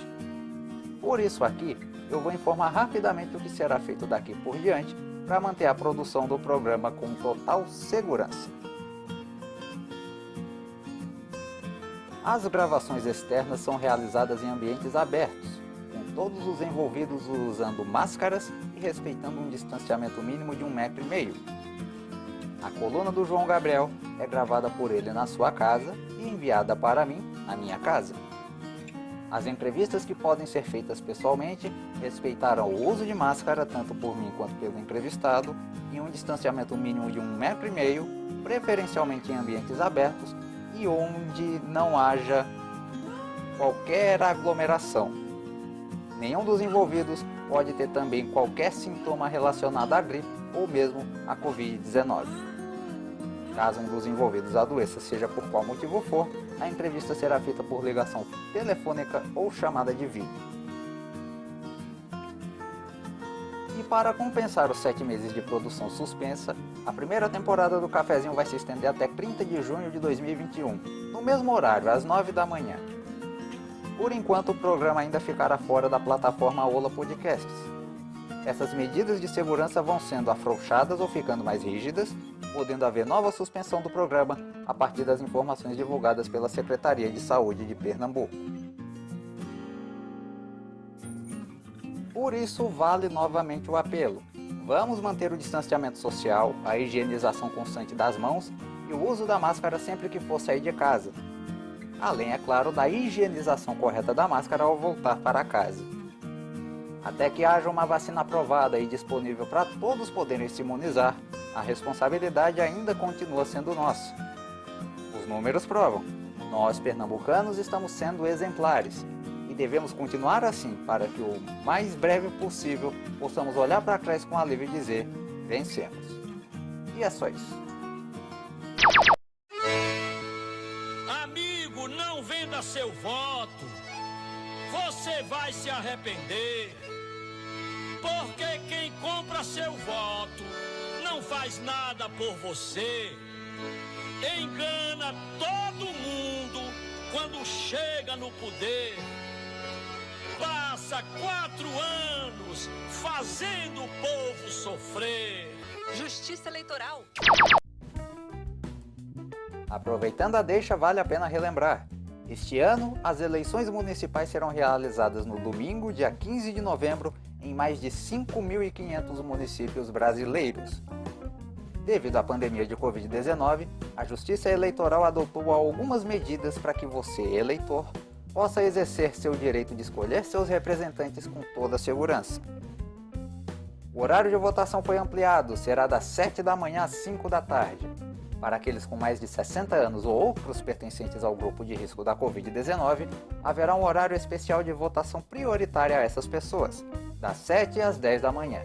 Por isso aqui, eu vou informar rapidamente o que será feito daqui por diante para manter a produção do programa com total segurança. As gravações externas são realizadas em ambientes abertos, com todos os envolvidos usando máscaras e respeitando um distanciamento mínimo de 1,5 m. A coluna do João Gabriel é gravada por ele na sua casa e enviada para mim na minha casa. As entrevistas que podem ser feitas pessoalmente respeitarão o uso de máscara tanto por mim quanto pelo entrevistado em um distanciamento mínimo de 1,5 m, preferencialmente em ambientes abertos e onde não haja qualquer aglomeração. Nenhum dos envolvidos pode ter também qualquer sintoma relacionado à gripe ou mesmo à Covid-19. Caso um dos envolvidos adoeça, seja por qual motivo for, a entrevista será feita por ligação telefônica ou chamada de vídeo. E para compensar os 7 meses de produção suspensa, a primeira temporada do Cafezinho vai se estender até 30 de junho de 2021, no mesmo horário, às 9 da manhã. Por enquanto, o programa ainda ficará fora da plataforma Ola Podcasts. Essas medidas de segurança vão sendo afrouxadas ou ficando mais rígidas, podendo haver nova suspensão do programa a partir das informações divulgadas pela Secretaria de Saúde de Pernambuco. Por isso, vale novamente o apelo. Vamos manter o distanciamento social, a higienização constante das mãos e o uso da máscara sempre que for sair de casa. Além, é claro, da higienização correta da máscara ao voltar para casa. Até que haja uma vacina aprovada e disponível para todos poderem se imunizar, a responsabilidade ainda continua sendo nossa. Os números provam. Nós, pernambucanos, estamos sendo exemplares e devemos continuar assim para que o mais breve possível possamos olhar para trás com alívio e dizer: vencemos. E é só isso. Amigo, não venda seu voto. Você vai se arrepender. Porque quem compra seu voto não faz nada por você. Engana todo mundo quando chega no poder. Passa 4 anos fazendo o povo sofrer. Justiça Eleitoral. Aproveitando a deixa, vale a pena relembrar. Este ano, as eleições municipais serão realizadas no domingo, dia 15 de novembro, em mais de 5.500 municípios brasileiros. Devido à pandemia de Covid-19, a Justiça Eleitoral adotou algumas medidas para que você, eleitor, possa exercer seu direito de escolher seus representantes com toda a segurança. O horário de votação foi ampliado, será das 7 da manhã às 5 da tarde. Para aqueles com mais de 60 anos ou outros pertencentes ao grupo de risco da Covid-19, haverá um horário especial de votação prioritária a essas pessoas, das 7 às 10 da manhã.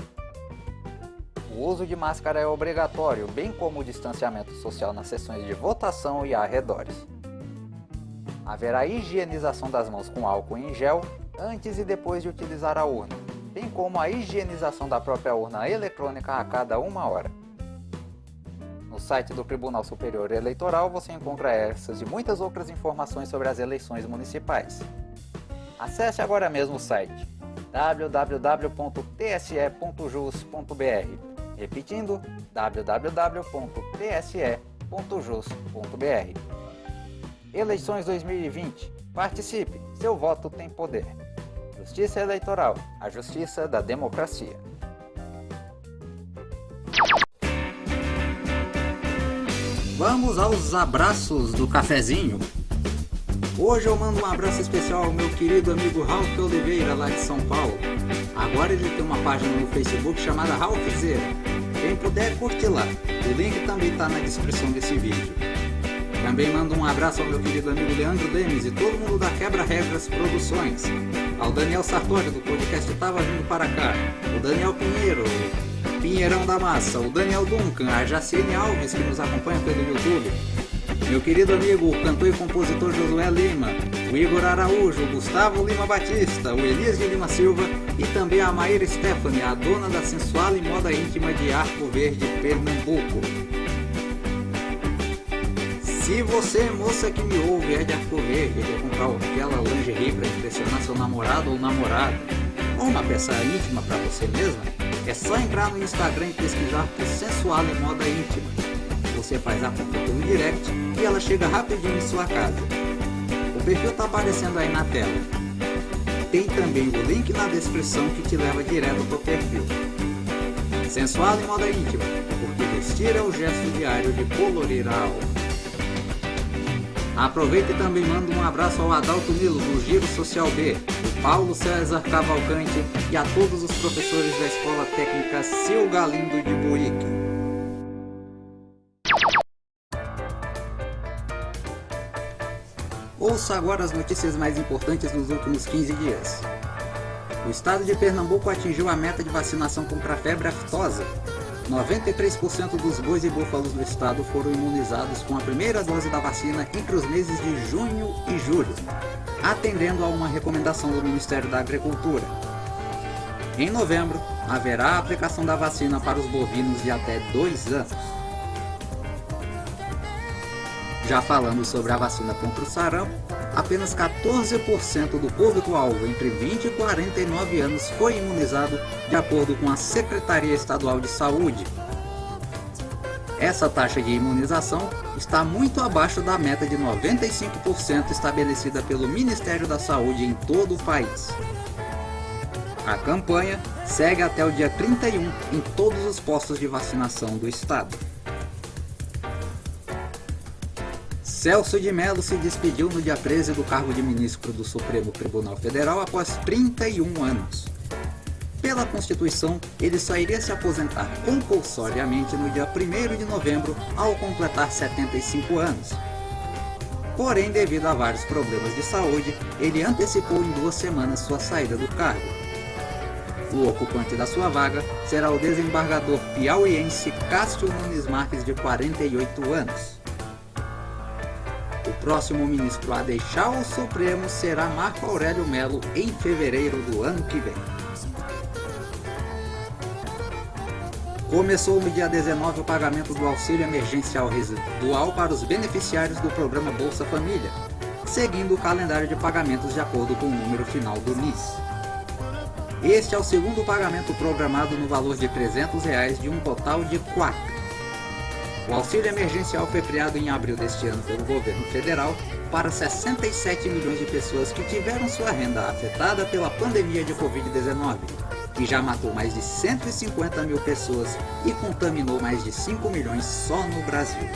O uso de máscara é obrigatório, bem como o distanciamento social nas sessões de votação e arredores. Haverá higienização das mãos com álcool em gel antes e depois de utilizar a urna, bem como a higienização da própria urna eletrônica a cada 1 hora. No site do Tribunal Superior Eleitoral você encontra essas e muitas outras informações sobre as eleições municipais. Acesse agora mesmo o site www.tse.jus.br. Repetindo, www.tse.jus.br. Eleições 2020. Participe, seu voto tem poder. Justiça Eleitoral, a justiça da democracia. Vamos aos abraços do cafezinho. Hoje eu mando um abraço especial ao meu querido amigo Ralf Oliveira, lá de São Paulo. Agora ele tem uma página no Facebook chamada Ralfzeira. Quem puder, curte lá. O link também está na descrição desse vídeo. Também mando um abraço ao meu querido amigo Leandro Demes e todo mundo da Quebra Regras Produções. Ao Daniel Sartori, do podcast Tava Vindo Para Cá. O Daniel Pinheiro, Pinheirão da Massa. O Daniel Duncan, a Jaciene Alves, que nos acompanha pelo YouTube. Meu querido amigo, o cantor e compositor Josué Lima, o Igor Araújo, o Gustavo Lima Batista, o Elias de Lima Silva e também a Maíra Stephanie, a dona da sensual e moda íntima de Arco Verde, Pernambuco. Se você, moça que me ouve, é de Arco Verde, quer comprar aquela lingerie para impressionar seu namorado ou namorada, ou uma peça íntima para você mesma, é só entrar no Instagram e pesquisar por Sensual e Moda Íntima. Você faz a compra pelo direct e ela chega rapidinho em sua casa. O perfil está aparecendo aí na tela. Tem também o link na descrição que te leva direto para o perfil. Sensual e Moda Íntima, porque vestir é o gesto diário de colorir a alma. Aproveita e também manda um abraço ao Adalto Nilo do Giro Social B, o Paulo César Cavalcante e a todos os professores da Escola Técnica Seu Galindo de Buíque. Ouça agora as notícias mais importantes dos últimos 15 dias. O estado de Pernambuco atingiu a meta de vacinação contra a febre aftosa. 93% dos bois e búfalos do estado foram imunizados com a primeira dose da vacina entre os meses de junho e julho, atendendo a uma recomendação do Ministério da Agricultura. Em novembro, haverá a aplicação da vacina para os bovinos de até 2 anos. Já falando sobre a vacina contra o sarampo, apenas 14% do público-alvo entre 20 e 49 anos foi imunizado, de acordo com a Secretaria Estadual de Saúde. Essa taxa de imunização está muito abaixo da meta de 95% estabelecida pelo Ministério da Saúde em todo o país. A campanha segue até o dia 31 em todos os postos de vacinação do estado. Celso de Mello se despediu no dia 13 do cargo de ministro do Supremo Tribunal Federal após 31 anos. Pela Constituição, ele só iria se aposentar compulsoriamente no dia 1º de novembro, ao completar 75 anos. Porém, devido a vários problemas de saúde, ele antecipou em 2 semanas sua saída do cargo. O ocupante da sua vaga será o desembargador piauiense Cássio Nunes Marques, de 48 anos. O próximo ministro a deixar o Supremo será Marco Aurélio Mello em fevereiro do ano que vem. Começou no dia 19 o pagamento do auxílio emergencial residual para os beneficiários do programa Bolsa Família, seguindo o calendário de pagamentos de acordo com o número final do NIS. Este é o segundo pagamento programado no valor de R$ 300 de um total de 4. O auxílio emergencial foi criado em abril deste ano pelo governo federal para 67 milhões de pessoas que tiveram sua renda afetada pela pandemia de Covid-19, que já matou mais de 150 mil pessoas e contaminou mais de 5 milhões só no Brasil.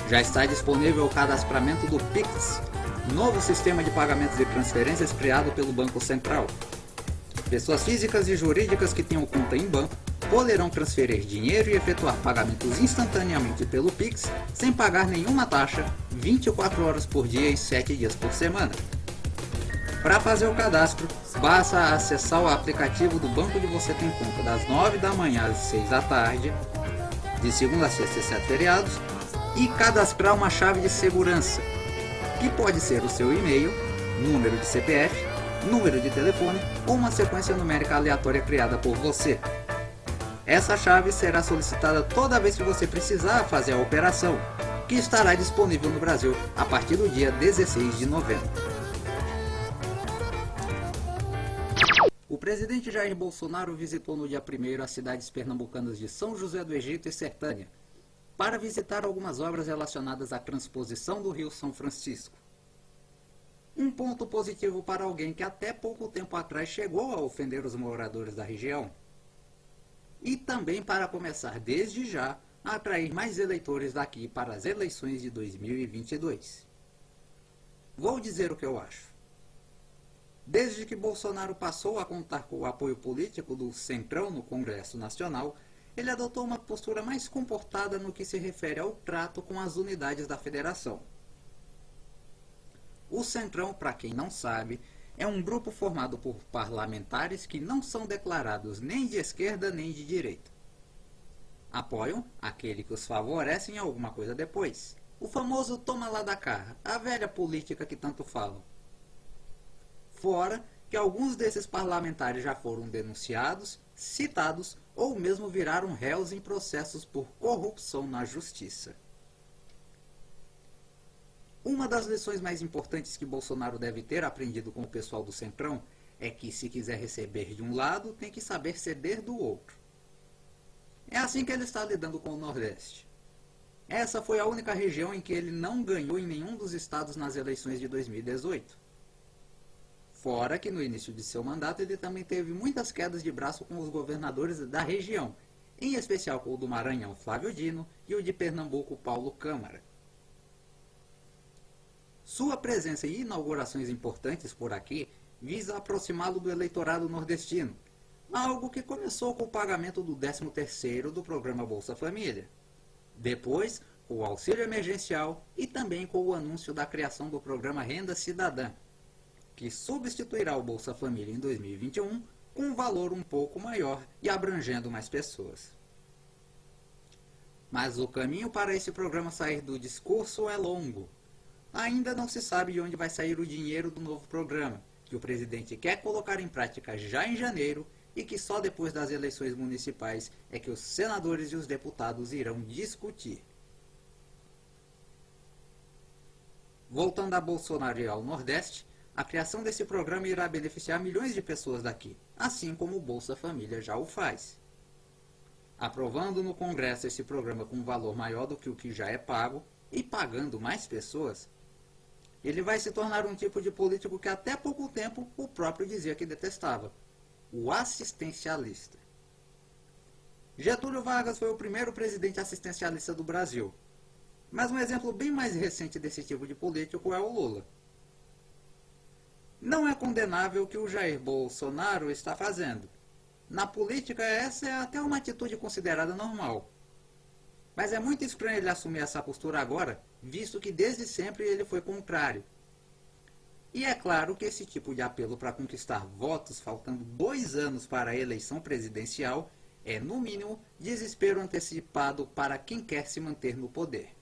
Já está disponível o cadastramento do Pix, novo sistema de pagamentos e transferências criado pelo Banco Central. Pessoas físicas e jurídicas que tenham conta em banco poderão transferir dinheiro e efetuar pagamentos instantaneamente pelo Pix, sem pagar nenhuma taxa, 24 horas por dia e 7 dias por semana. Para fazer o cadastro, basta acessar o aplicativo do banco onde você tem conta das 9 da manhã às 6 da tarde, de segunda a sexta, exceto feriados, e cadastrar uma chave de segurança, que pode ser o seu e-mail, número de CPF, número de telefone ou uma sequência numérica aleatória criada por você. Essa chave será solicitada toda vez que você precisar fazer a operação, que estará disponível no Brasil a partir do dia 16 de novembro. O presidente Jair Bolsonaro visitou no dia 1º as cidades pernambucanas de São José do Egito e Sertânia, para visitar algumas obras relacionadas à transposição do Rio São Francisco. Um ponto positivo para alguém que até pouco tempo atrás chegou a ofender os moradores da região. E também para começar desde já a atrair mais eleitores daqui para as eleições de 2022. Vou dizer o que eu acho. Desde que Bolsonaro passou a contar com o apoio político do Centrão no Congresso Nacional, ele adotou uma postura mais comportada no que se refere ao trato com as unidades da federação. O Centrão, para quem não sabe, é um grupo formado por parlamentares que não são declarados nem de esquerda nem de direita. Apoiam aquele que os favorece em alguma coisa depois. O famoso toma lá da cá, a velha política que tanto falam. Fora que alguns desses parlamentares já foram denunciados, citados ou mesmo viraram réus em processos por corrupção na justiça. Uma das lições mais importantes que Bolsonaro deve ter aprendido com o pessoal do Centrão é que, se quiser receber de um lado, tem que saber ceder do outro. É assim que ele está lidando com o Nordeste. Essa foi a única região em que ele não ganhou em nenhum dos estados nas eleições de 2018. Fora que no início de seu mandato ele também teve muitas quedas de braço com os governadores da região, em especial com o do Maranhão, Flávio Dino, e o de Pernambuco, Paulo Câmara. Sua presença em inaugurações importantes por aqui visa aproximá-lo do eleitorado nordestino, algo que começou com o pagamento do 13º do programa Bolsa Família. Depois, com o auxílio emergencial e também com o anúncio da criação do programa Renda Cidadã, que substituirá o Bolsa Família em 2021 com um valor um pouco maior e abrangendo mais pessoas. Mas o caminho para esse programa sair do discurso é longo. Ainda não se sabe de onde vai sair o dinheiro do novo programa, que o presidente quer colocar em prática já em janeiro e que só depois das eleições municipais é que os senadores e os deputados irão discutir. Voltando a Bolsonaro e ao Nordeste, a criação desse programa irá beneficiar milhões de pessoas daqui, assim como o Bolsa Família já o faz. Aprovando no Congresso esse programa com um valor maior do que o que já é pago e pagando mais pessoas, ele vai se tornar um tipo de político que até pouco tempo o próprio dizia que detestava, o assistencialista. Getúlio Vargas foi o primeiro presidente assistencialista do Brasil, mas um exemplo bem mais recente desse tipo de político é o Lula. Não é condenável o que o Jair Bolsonaro está fazendo. Na política, essa é até uma atitude considerada normal. Mas é muito estranho ele assumir essa postura agora, visto que desde sempre ele foi contrário. E é claro que esse tipo de apelo para conquistar votos faltando 2 anos para a eleição presidencial é, no mínimo, desespero antecipado para quem quer se manter no poder.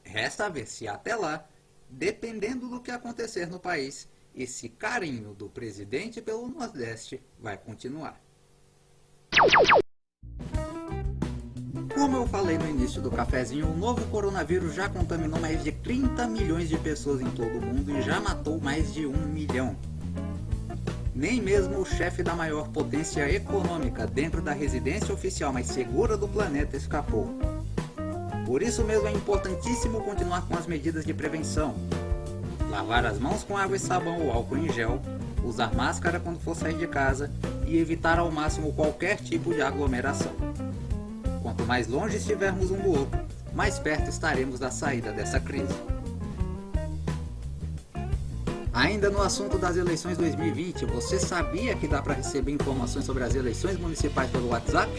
Resta ver se até lá, dependendo do que acontecer no país, esse carinho do presidente pelo Nordeste vai continuar. Como eu falei no início do cafezinho, o novo coronavírus já contaminou mais de 30 milhões de pessoas em todo o mundo e já matou mais de 1 milhão. Nem mesmo o chefe da maior potência econômica dentro da residência oficial mais segura do planeta escapou. Por isso mesmo é importantíssimo continuar com as medidas de prevenção. Lavar as mãos com água e sabão ou álcool em gel, usar máscara quando for sair de casa e evitar ao máximo qualquer tipo de aglomeração. Quanto mais longe estivermos um do outro, mais perto estaremos da saída dessa crise. Ainda no assunto das eleições 2020, você sabia que dá para receber informações sobre as eleições municipais pelo WhatsApp?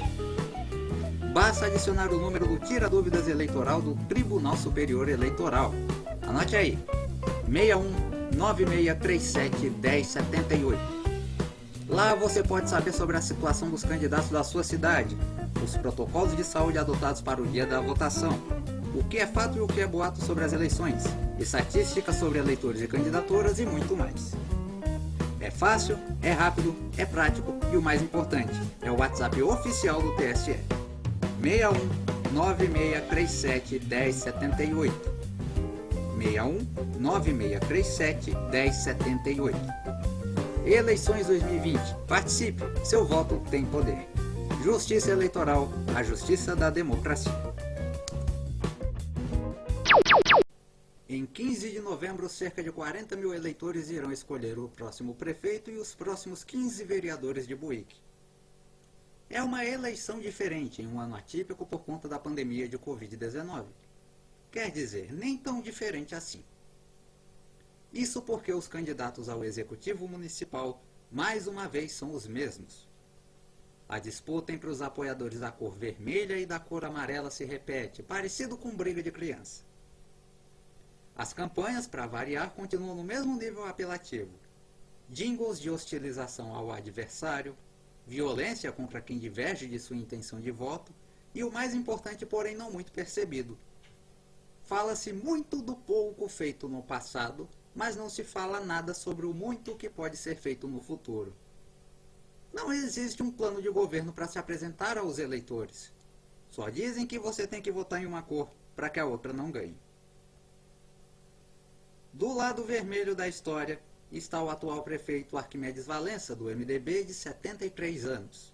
Basta adicionar o número do Tira Dúvidas Eleitoral do Tribunal Superior Eleitoral. Anote aí, 61 9637 1078. Lá você pode saber sobre a situação dos candidatos da sua cidade, os protocolos de saúde adotados para o dia da votação, o que é fato e o que é boato sobre as eleições, estatísticas sobre eleitores e candidaturas e muito mais. É fácil, é rápido, é prático e o mais importante, é o WhatsApp oficial do TSE. 61 9637 1078. 61 9637 1078. Eleições 2020. Participe, seu voto tem poder. Justiça Eleitoral, a justiça da democracia. Em 15 de novembro, cerca de 40 mil eleitores irão escolher o próximo prefeito e os próximos 15 vereadores de Buíque. É uma eleição diferente em um ano atípico por conta da pandemia de Covid-19. Quer dizer, nem tão diferente assim. Isso porque os candidatos ao Executivo Municipal, mais uma vez, são os mesmos. A disputa entre os apoiadores da cor vermelha e da cor amarela se repete, parecido com briga de criança. As campanhas, para variar, continuam no mesmo nível apelativo. Jingles de hostilização ao adversário, violência contra quem diverge de sua intenção de voto e o mais importante, porém não muito percebido. Fala-se muito do pouco feito no passado, mas não se fala nada sobre o muito que pode ser feito no futuro. Não existe um plano de governo para se apresentar aos eleitores. Só dizem que você tem que votar em uma cor para que a outra não ganhe. Do lado vermelho da história está o atual prefeito Arquimedes Valença, do MDB, de 73 anos.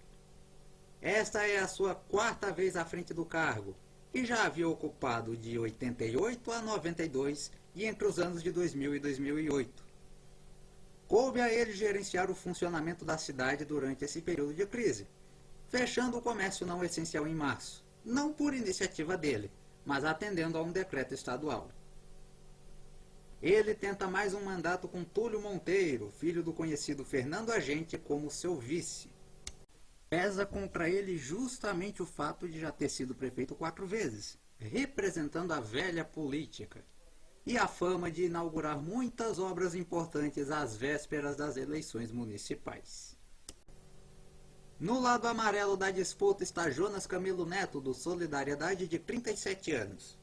Esta é a sua 4ª vez à frente do cargo, e já havia ocupado de 88 a 92 e entre os anos de 2000 e 2008. Coube a ele gerenciar o funcionamento da cidade durante esse período de crise, fechando o comércio não essencial em março, não por iniciativa dele, mas atendendo a um decreto estadual. Ele tenta mais um mandato com Túlio Monteiro, filho do conhecido Fernando Agente, como seu vice. Pesa contra ele justamente o fato de já ter sido prefeito 4 vezes, representando a velha política, e a fama de inaugurar muitas obras importantes às vésperas das eleições municipais. No lado amarelo da disputa está Jonas Camilo Neto, do Solidariedade, de 37 anos.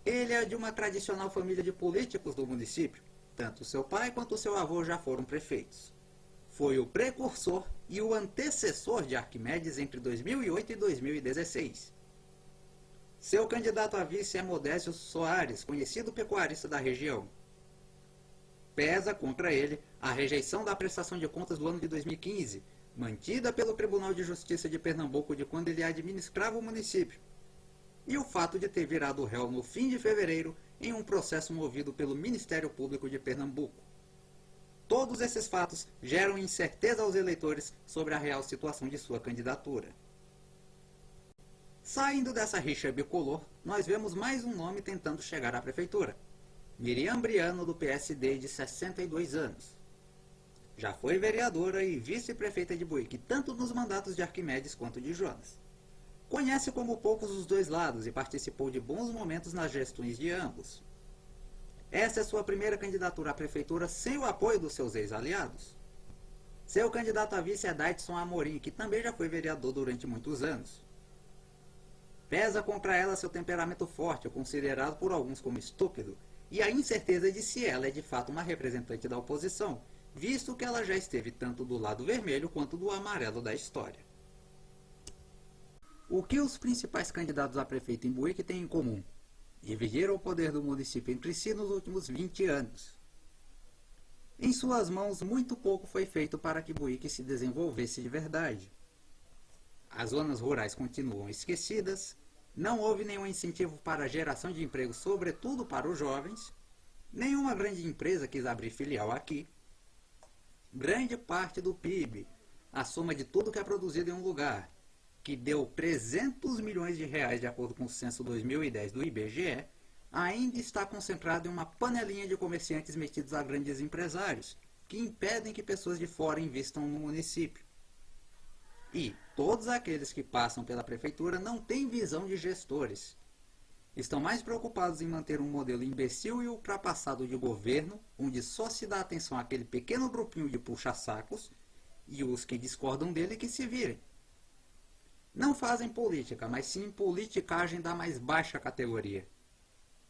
Ele é de uma tradicional família de políticos do município. Tanto seu pai quanto seu avô já foram prefeitos. Foi o precursor e o antecessor de Arquimedes entre 2008 e 2016. Seu candidato a vice é Modésio Soares, conhecido pecuarista da região. Pesa contra ele a rejeição da prestação de contas do ano de 2015, mantida pelo Tribunal de Justiça de Pernambuco de quando ele administrava o município, e o fato de ter virado réu no fim de fevereiro em um processo movido pelo Ministério Público de Pernambuco. Todos esses fatos geram incerteza aos eleitores sobre a real situação de sua candidatura. Saindo dessa rixa bicolor, nós vemos mais um nome tentando chegar à prefeitura. Miriam Briano, do PSD, de 62 anos. Já foi vereadora e vice-prefeita de Buíque, tanto nos mandatos de Arquimedes quanto de Jonas. Conhece como poucos os dois lados e participou de bons momentos nas gestões de ambos. Essa é sua primeira candidatura à prefeitura sem o apoio dos seus ex-aliados. Seu candidato a vice é Daidson Amorim, que também já foi vereador durante muitos anos. Pesa contra ela seu temperamento forte, considerado por alguns como estúpido, e a incerteza de se ela é de fato uma representante da oposição, visto que ela já esteve tanto do lado vermelho quanto do amarelo da história. O que os principais candidatos a prefeito em Buíque têm em comum? Dividiram o poder do município entre si nos últimos 20 anos. Em suas mãos, muito pouco foi feito para que Buíque se desenvolvesse de verdade. As zonas rurais continuam esquecidas, não houve nenhum incentivo para a geração de emprego, sobretudo para os jovens, nenhuma grande empresa quis abrir filial aqui. Grande parte do PIB, a soma de tudo que é produzido em um lugar, que deu 300 milhões de reais de acordo com o censo 2010 do IBGE, ainda está concentrado em uma panelinha de comerciantes metidos a grandes empresários, que impedem que pessoas de fora investam no município. E todos aqueles que passam pela prefeitura não têm visão de gestores. Estão mais preocupados em manter um modelo imbecil e ultrapassado de governo, onde só se dá atenção àquele pequeno grupinho de puxa-sacos, e os que discordam dele que se virem. Não fazem política, mas sim politicagem da mais baixa categoria.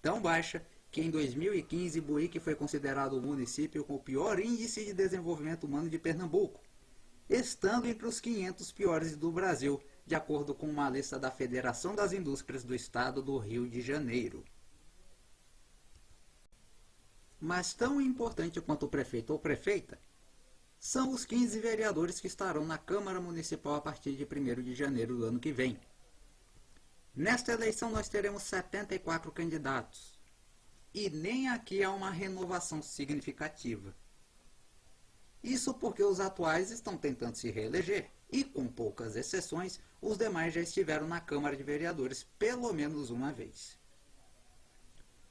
Tão baixa que em 2015 Buíque foi considerado o município com o pior índice de desenvolvimento humano de Pernambuco, estando entre os 500 piores do Brasil, de acordo com uma lista da Federação das Indústrias do Estado do Rio de Janeiro. Mas tão importante quanto o prefeito ou prefeita são os 15 vereadores que estarão na Câmara Municipal a partir de 1º de janeiro do ano que vem. Nesta eleição nós teremos 74 candidatos, e nem aqui há uma renovação significativa. Isso porque os atuais estão tentando se reeleger, e com poucas exceções, os demais já estiveram na Câmara de Vereadores pelo menos uma vez.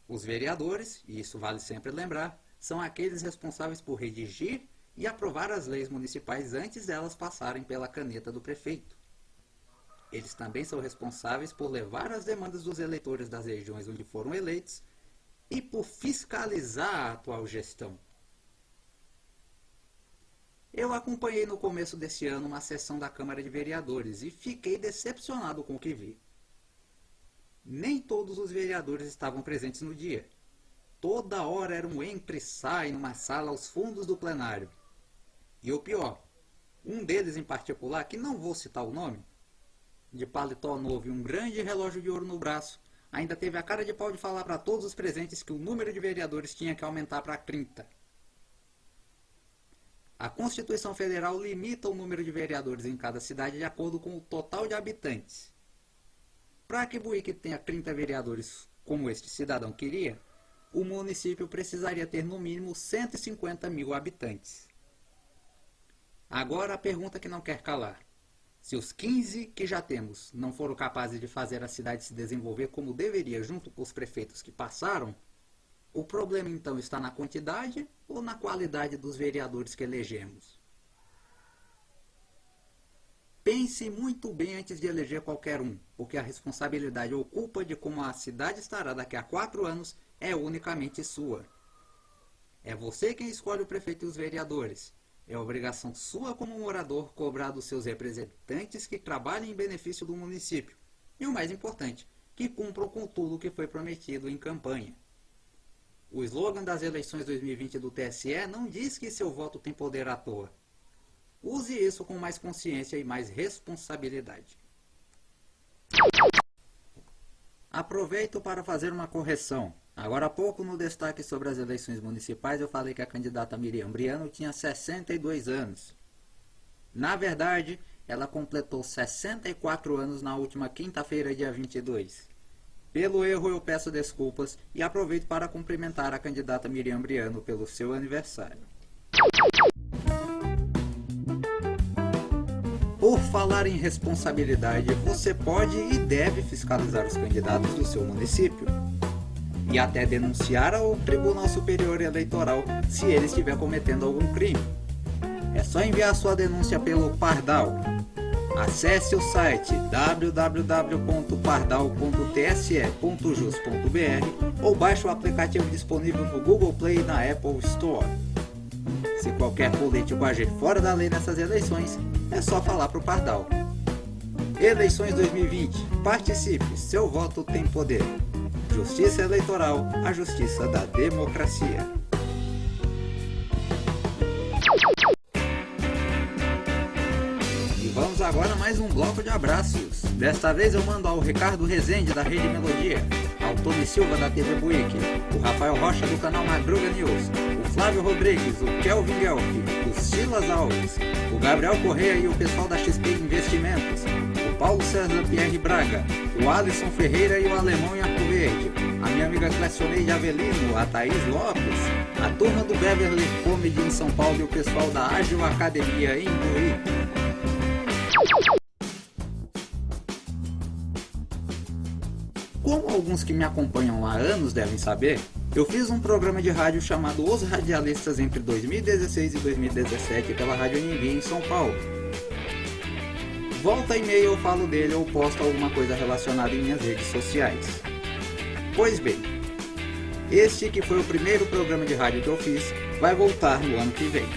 Os vereadores, e isso vale sempre lembrar, são aqueles responsáveis por redigir e aprovar as leis municipais antes delas passarem pela caneta do prefeito. Eles também são responsáveis por levar as demandas dos eleitores das regiões onde foram eleitos e por fiscalizar a atual gestão. Eu acompanhei no começo desse ano uma sessão da Câmara de Vereadores e fiquei decepcionado com o que vi. Nem todos os vereadores estavam presentes no dia. Toda hora era um entra e sai numa sala aos fundos do plenário. E o pior, um deles em particular, que não vou citar o nome, de paletó novo e um grande relógio de ouro no braço, ainda teve a cara de pau de falar para todos os presentes que o número de vereadores tinha que aumentar para 30. A Constituição Federal limita o número de vereadores em cada cidade de acordo com o total de habitantes. Para que Buíque tenha 30 vereadores, como este cidadão queria, o município precisaria ter no mínimo 150 mil habitantes. Agora a pergunta que não quer calar. Se os 15 que já temos não foram capazes de fazer a cidade se desenvolver como deveria junto com os prefeitos que passaram, o problema então está na quantidade ou na qualidade dos vereadores que elegemos? Pense muito bem antes de eleger qualquer um, porque a responsabilidade ou culpa de como a cidade estará daqui a 4 anos é unicamente sua. É você quem escolhe o prefeito e os vereadores. É obrigação sua como morador cobrar dos seus representantes que trabalhem em benefício do município. E o mais importante, que cumpram com tudo o que foi prometido em campanha. O slogan das eleições 2020 do TSE não diz que seu voto tem poder à toa. Use isso com mais consciência e mais responsabilidade. Aproveito para fazer uma correção. Agora há pouco, no destaque sobre as eleições municipais, eu falei que a candidata Miriam Briano tinha 62 anos. Na verdade, ela completou 64 anos na última quinta-feira, dia 22. Pelo erro, eu peço desculpas e aproveito para cumprimentar a candidata Miriam Briano pelo seu aniversário. Por falar em responsabilidade, você pode e deve fiscalizar os candidatos do seu município e até denunciar ao Tribunal Superior Eleitoral se ele estiver cometendo algum crime. É só enviar sua denúncia pelo Pardal. Acesse o site www.pardal.tse.jus.br ou baixe o aplicativo disponível no Google Play e na Apple Store. Se qualquer político agir fora da lei nessas eleições, é só falar pro Pardal. Eleições 2020. Participe, seu voto tem poder. Justiça Eleitoral, a justiça da democracia. E vamos agora a mais um bloco de abraços. Desta vez eu mando ao Ricardo Rezende, da Rede Melodia, ao Tony Silva, da TV Buíque, o Rafael Rocha, do canal Madruga News, o Flávio Rodrigues, o Kelvin Guelph, o Silas Alves, o Gabriel Correia e o pessoal da XP Investimentos, o Paulo César Pierre Braga, o Alisson Ferreira e o Alemão em Arco Verde, a minha amiga Clecioneide Avelino, a Thaís Lopes, a turma do Beverly Comedy em São Paulo e o pessoal da Ágil Academia em Buíque. Como alguns que me acompanham há anos devem saber, eu fiz um programa de rádio chamado Os Radialistas entre 2016 e 2017 pela Rádio Anhembi em São Paulo. Volta e meia eu falo dele ou posto alguma coisa relacionada em minhas redes sociais. Pois bem, este que foi o primeiro programa de rádio que eu fiz, vai voltar no ano que vem.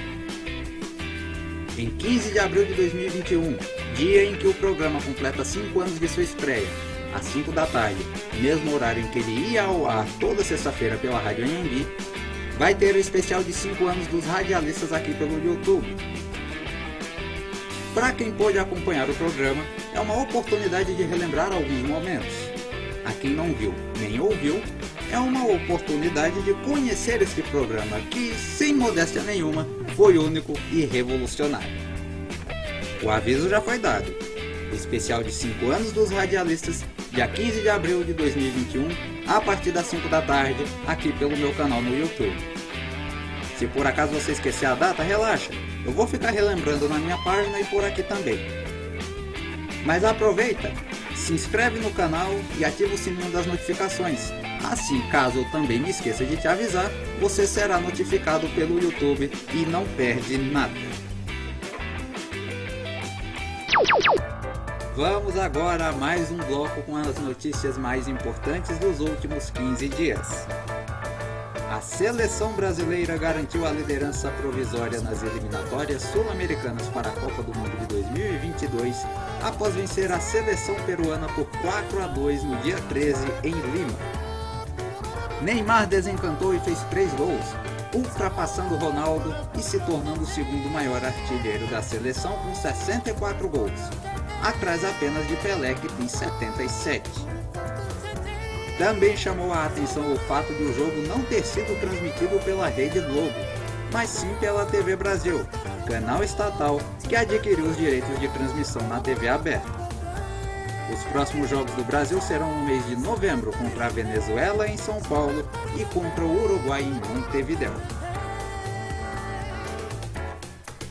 Em 15 de abril de 2021, dia em que o programa completa 5 anos de sua estreia, às 5 da tarde, mesmo horário em que ele ia ao ar toda sexta-feira pela Rádio Anhembi, vai ter o especial de 5 anos dos radialistas aqui pelo YouTube. Para quem pôde acompanhar o programa, é uma oportunidade de relembrar alguns momentos. A quem não viu nem ouviu, é uma oportunidade de conhecer este programa que, sem modéstia nenhuma, foi único e revolucionário. O aviso já foi dado. O especial de 5 anos dos radialistas, dia 15 de abril de 2021, a partir das 5 da tarde, aqui pelo meu canal no YouTube. Se por acaso você esquecer a data, relaxa, eu vou ficar relembrando na minha página e por aqui também. Mas aproveita, se inscreve no canal e ativa o sininho das notificações. Assim, caso eu também me esqueça de te avisar, você será notificado pelo YouTube e não perde nada. Vamos agora a mais um bloco com as notícias mais importantes dos últimos 15 dias. A seleção brasileira garantiu a liderança provisória nas eliminatórias sul-americanas para a Copa do Mundo de 2022, após vencer a seleção peruana por 4-2 no dia 13 em Lima. Neymar desencantou e fez 3 gols, ultrapassando Ronaldo e se tornando o segundo maior artilheiro da seleção com 64 gols, atrás apenas de Pelé, que tem 77. Também chamou a atenção o fato de o jogo não ter sido transmitido pela Rede Globo, mas sim pela TV Brasil, canal estatal que adquiriu os direitos de transmissão na TV aberta. Os próximos jogos do Brasil serão no mês de novembro contra a Venezuela em São Paulo e contra o Uruguai em Montevidéu.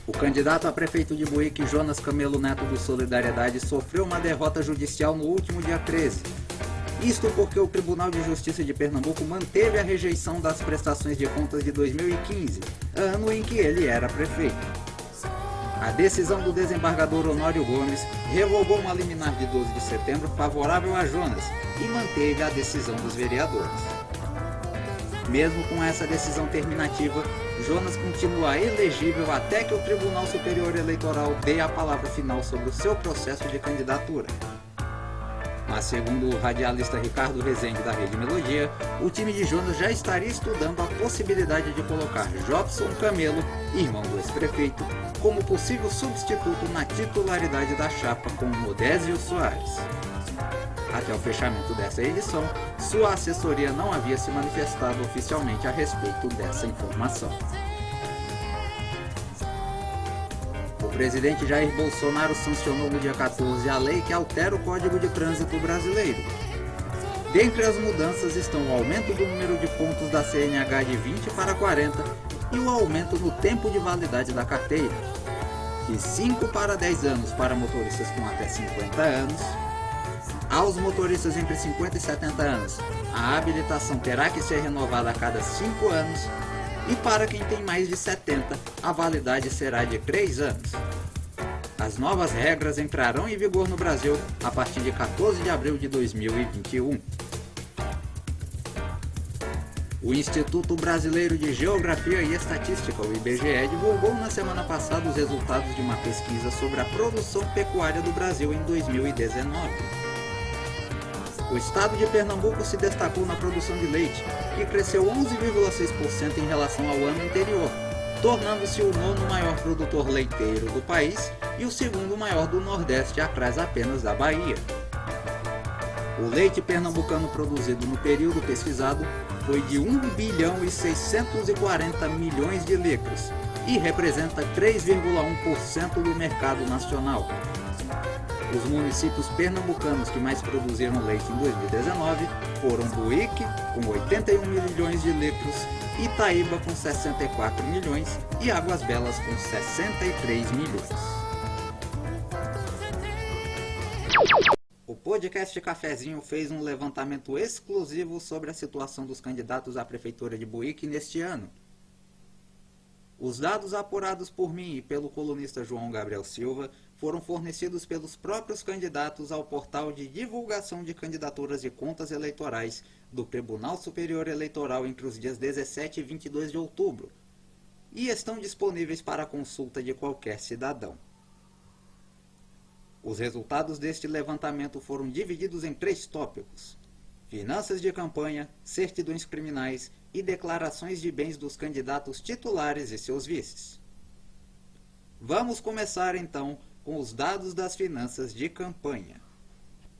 O candidato a prefeito de Buíque, Jonas Camelo Neto do Solidariedade, sofreu uma derrota judicial no último dia 13. Isto porque o Tribunal de Justiça de Pernambuco manteve a rejeição das prestações de contas de 2015, ano em que ele era prefeito. A decisão do desembargador Honório Gomes revogou uma liminar de 12 de setembro favorável a Jonas e manteve a decisão dos vereadores. Mesmo com essa decisão terminativa, Jonas continua elegível até que o Tribunal Superior Eleitoral dê a palavra final sobre o seu processo de candidatura. Mas segundo o radialista Ricardo Rezende da Rede Melodia, o time de Jonas já estaria estudando a possibilidade de colocar Jobson Camelo, irmão do ex-prefeito, como possível substituto na titularidade da chapa com Modésio Soares. Até o fechamento dessa edição, sua assessoria não havia se manifestado oficialmente a respeito dessa informação. O presidente Jair Bolsonaro sancionou no dia 14 a lei que altera o Código de Trânsito brasileiro. Dentre as mudanças estão o aumento do número de pontos da CNH de 20 para 40 e o aumento no tempo de validade da carteira, de 5 para 10 anos para motoristas com até 50 anos. Aos motoristas entre 50 e 70 anos, a habilitação terá que ser renovada a cada 5 anos. E para quem tem mais de 70, a validade será de 3 anos. As novas regras entrarão em vigor no Brasil a partir de 14 de abril de 2021. O Instituto Brasileiro de Geografia e Estatística, o IBGE, divulgou na semana passada os resultados de uma pesquisa sobre a produção pecuária do Brasil em 2019. O estado de Pernambuco se destacou na produção de leite, que cresceu 11,6% em relação ao ano anterior, tornando-se o 9º maior produtor leiteiro do país e o 2º maior do Nordeste, atrás apenas da Bahia. O leite pernambucano produzido no período pesquisado foi de 1 bilhão e 640 milhões de litros e representa 3,1% do mercado nacional. Os municípios pernambucanos que mais produziram leite em 2019 foram Buíque, com 81 milhões de litros, Itaíba, com 64 milhões e Águas Belas, com 63 milhões. O podcast Cafezinho fez um levantamento exclusivo sobre a situação dos candidatos à Prefeitura de Buíque neste ano. Os dados apurados por mim e pelo colunista João Gabriel Silva foram fornecidos pelos próprios candidatos ao portal de divulgação de candidaturas e contas eleitorais do Tribunal Superior Eleitoral entre os dias 17 e 22 de outubro e estão disponíveis para consulta de qualquer cidadão. Os resultados deste levantamento foram divididos em 3 tópicos: finanças de campanha, certidões criminais e declarações de bens dos candidatos titulares e seus vices. Vamos começar então com os dados das finanças de campanha.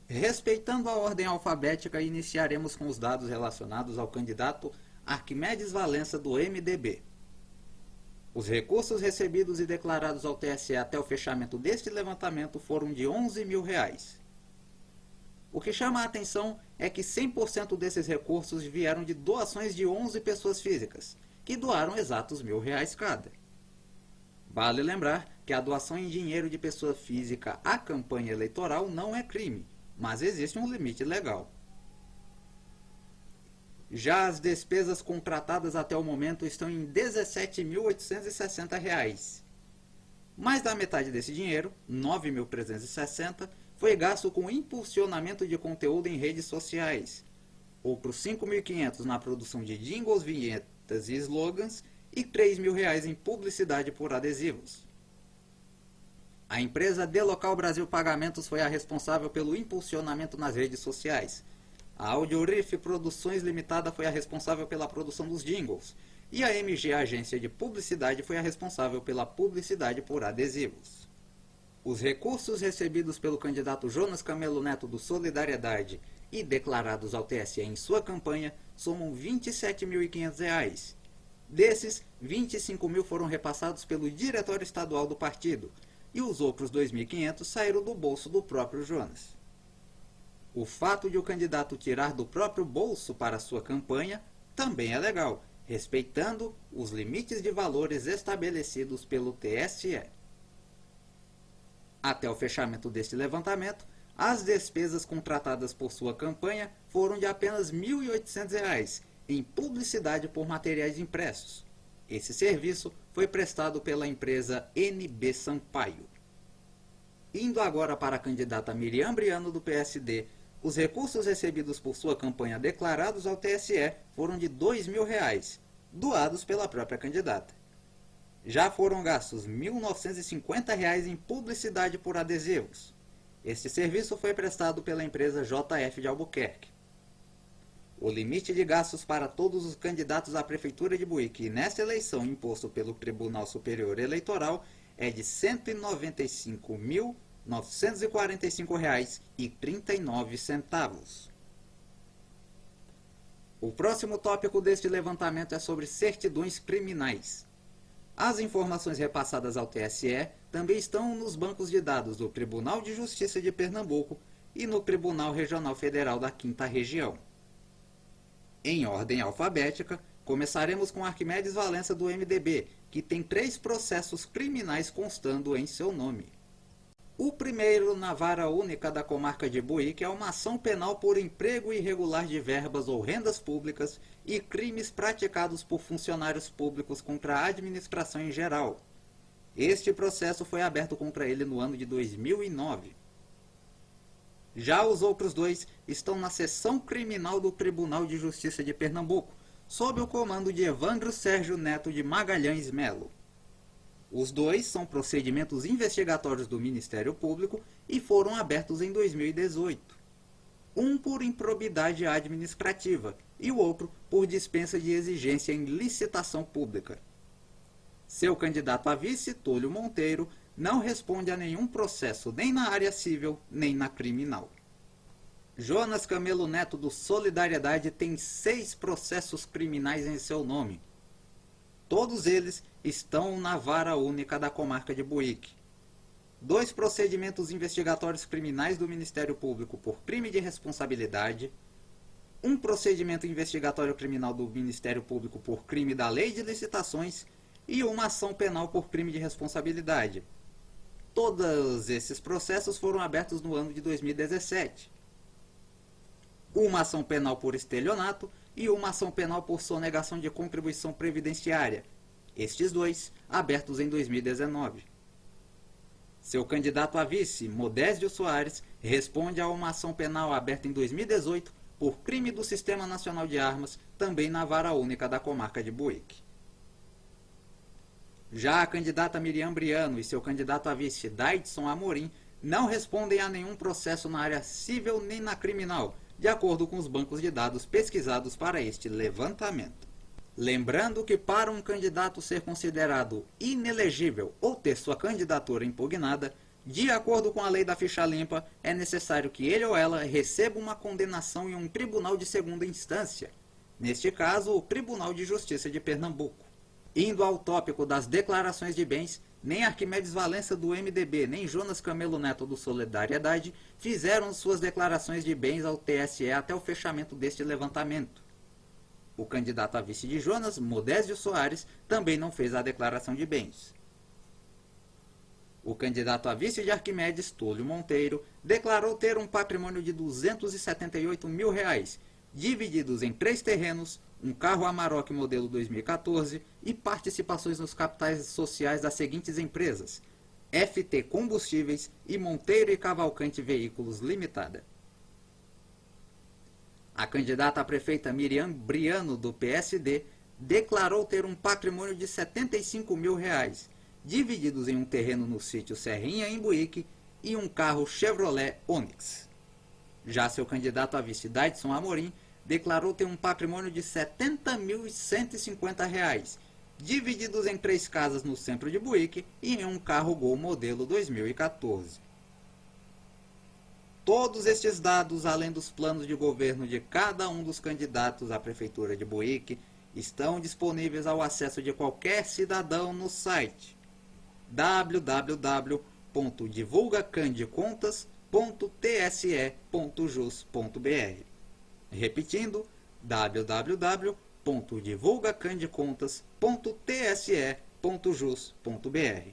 Respeitando a ordem alfabética, iniciaremos com os dados relacionados ao candidato Arquimedes Valença do MDB. Os recursos recebidos e declarados ao TSE até o fechamento deste levantamento foram de R$11 mil. O que chama a atenção é que 100% desses recursos vieram de doações de 11 pessoas físicas, que doaram exatos R$1.000 cada. Vale lembrar que a doação em dinheiro de pessoa física à campanha eleitoral não é crime, mas existe um limite legal. Já as despesas contratadas até o momento estão em R$ 17.860. Mais da metade desse dinheiro, R$ 9.360, foi gasto com impulsionamento de conteúdo em redes sociais, outros R$ 5.500 na produção de jingles, vinhetas e slogans e R$ 3.000 em publicidade por adesivos. A empresa Delocal Brasil Pagamentos foi a responsável pelo impulsionamento nas redes sociais. A Audiorif Produções Limitada foi a responsável pela produção dos jingles e a MG Agência de Publicidade foi a responsável pela publicidade por adesivos. Os recursos recebidos pelo candidato Jonas Camelo Neto do Solidariedade e declarados ao TSE em sua campanha somam R$ 27.500. Desses, R$ 25.000 foram repassados pelo Diretório Estadual do partido e os outros R$ 2.500 saíram do bolso do próprio Jonas. O fato de o candidato tirar do próprio bolso para sua campanha também é legal, respeitando os limites de valores estabelecidos pelo TSE. Até o fechamento deste levantamento, as despesas contratadas por sua campanha foram de apenas R$ 1.800 em publicidade por materiais impressos. Esse serviço foi prestado pela empresa NB Sampaio. Indo agora para a candidata Miriam Briano do PSD, os recursos recebidos por sua campanha declarados ao TSE foram de R$ 2.000, doados pela própria candidata. Já foram gastos R$ 1.950 em publicidade por adesivos. Este serviço foi prestado pela empresa JF de Albuquerque. O limite de gastos para todos os candidatos à Prefeitura de Buíque nesta eleição imposto pelo Tribunal Superior Eleitoral é de R$ 195.945,39. O próximo tópico deste levantamento é sobre certidões criminais. As informações repassadas ao TSE também estão nos bancos de dados do Tribunal de Justiça de Pernambuco e no Tribunal Regional Federal da 5ª Região. Em ordem alfabética, começaremos com Arquimedes Valença do MDB, que tem 3 processos criminais constando em seu nome. O primeiro, na Vara Única da Comarca de Buíque, é uma ação penal por emprego irregular de verbas ou rendas públicas e crimes praticados por funcionários públicos contra a administração em geral. Este processo foi aberto contra ele no ano de 2009. Já os outros 2 estão na seção criminal do Tribunal de Justiça de Pernambuco, sob o comando de Evandro Sérgio Neto de Magalhães Melo. Os 2 são procedimentos investigatórios do Ministério Público e foram abertos em 2018. Um por improbidade administrativa e o outro por dispensa de exigência em licitação pública. Seu candidato a vice, Túlio Monteiro, não responde a nenhum processo nem na área civil nem na criminal. Jonas Camelo Neto do Solidariedade tem 6 processos criminais em seu nome. Todos eles estão na Vara Única da Comarca de Buíque. 2 procedimentos investigatórios criminais do Ministério Público por crime de responsabilidade, um procedimento investigatório criminal do Ministério Público por crime da Lei de Licitações e uma ação penal por crime de responsabilidade. Todos esses processos foram abertos no ano de 2017. Uma ação penal por estelionato e uma ação penal por sonegação de contribuição previdenciária. Estes 2 abertos em 2019. Seu candidato a vice, Modésio Soares, responde a uma ação penal aberta em 2018 por crime do Sistema Nacional de Armas, também na Vara Única da Comarca de Buíque. Já a candidata Miriam Briano e seu candidato a vice, Daidson Amorim, não respondem a nenhum processo na área civil nem na criminal, de acordo com os bancos de dados pesquisados para este levantamento. Lembrando que para um candidato ser considerado inelegível ou ter sua candidatura impugnada, de acordo com a lei da ficha limpa, é necessário que ele ou ela receba uma condenação em um tribunal de segunda instância, neste caso o Tribunal de Justiça de Pernambuco. Indo ao tópico das declarações de bens, nem Arquimedes Valença do MDB, nem Jonas Camelo Neto do Solidariedade fizeram suas declarações de bens ao TSE até o fechamento deste levantamento. O candidato a vice de Jonas, Modésio Soares, também não fez a declaração de bens. O candidato a vice de Arquimedes, Túlio Monteiro, declarou ter um patrimônio de R$ 278 mil, divididos em 3 terrenos, um carro Amarok modelo 2014 e participações nos capitais sociais das seguintes empresas: FT Combustíveis e Monteiro e Cavalcante Veículos Limitada. A candidata a prefeita Miriam Briano, do PSD, declarou ter um patrimônio de R$ 75 mil, divididos em um terreno no sítio Serrinha, em Buíque, e um carro Chevrolet Onix. Já seu candidato a vice, Daidson Amorim, declarou ter um patrimônio de R$ 70.150, divididos em 3 casas no centro de Buíque e em um carro Gol modelo 2014. Todos estes dados, além dos planos de governo de cada um dos candidatos à Prefeitura de Buíque, estão disponíveis ao acesso de qualquer cidadão no site www.divulgacandecontas.tse.jus.br. Repetindo, www.divulgacandecontas.tse.jus.br.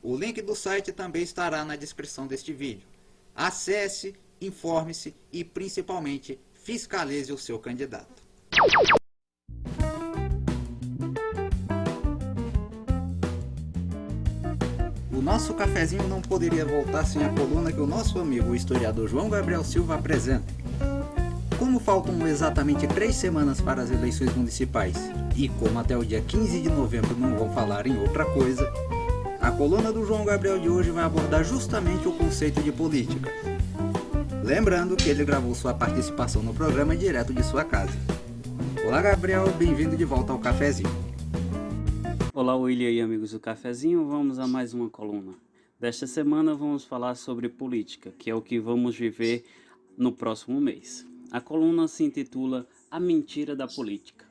O link do site também estará na descrição deste vídeo. Acesse, informe-se e, principalmente, fiscalize o seu candidato. O nosso cafezinho não poderia voltar sem a coluna que o nosso amigo, o historiador João Gabriel Silva, apresenta. Como faltam exatamente 3 semanas para as eleições municipais e como até o dia 15 de novembro não vão falar em outra coisa, a coluna do João Gabriel de hoje vai abordar justamente o conceito de política. Lembrando que ele gravou sua participação no programa direto de sua casa. Olá, Gabriel, bem-vindo de volta ao cafezinho. Olá, William e amigos do Cafezinho, vamos a mais uma coluna. Desta semana vamos falar sobre política, que é o que vamos viver no próximo mês. A coluna se intitula A Mentira da Política.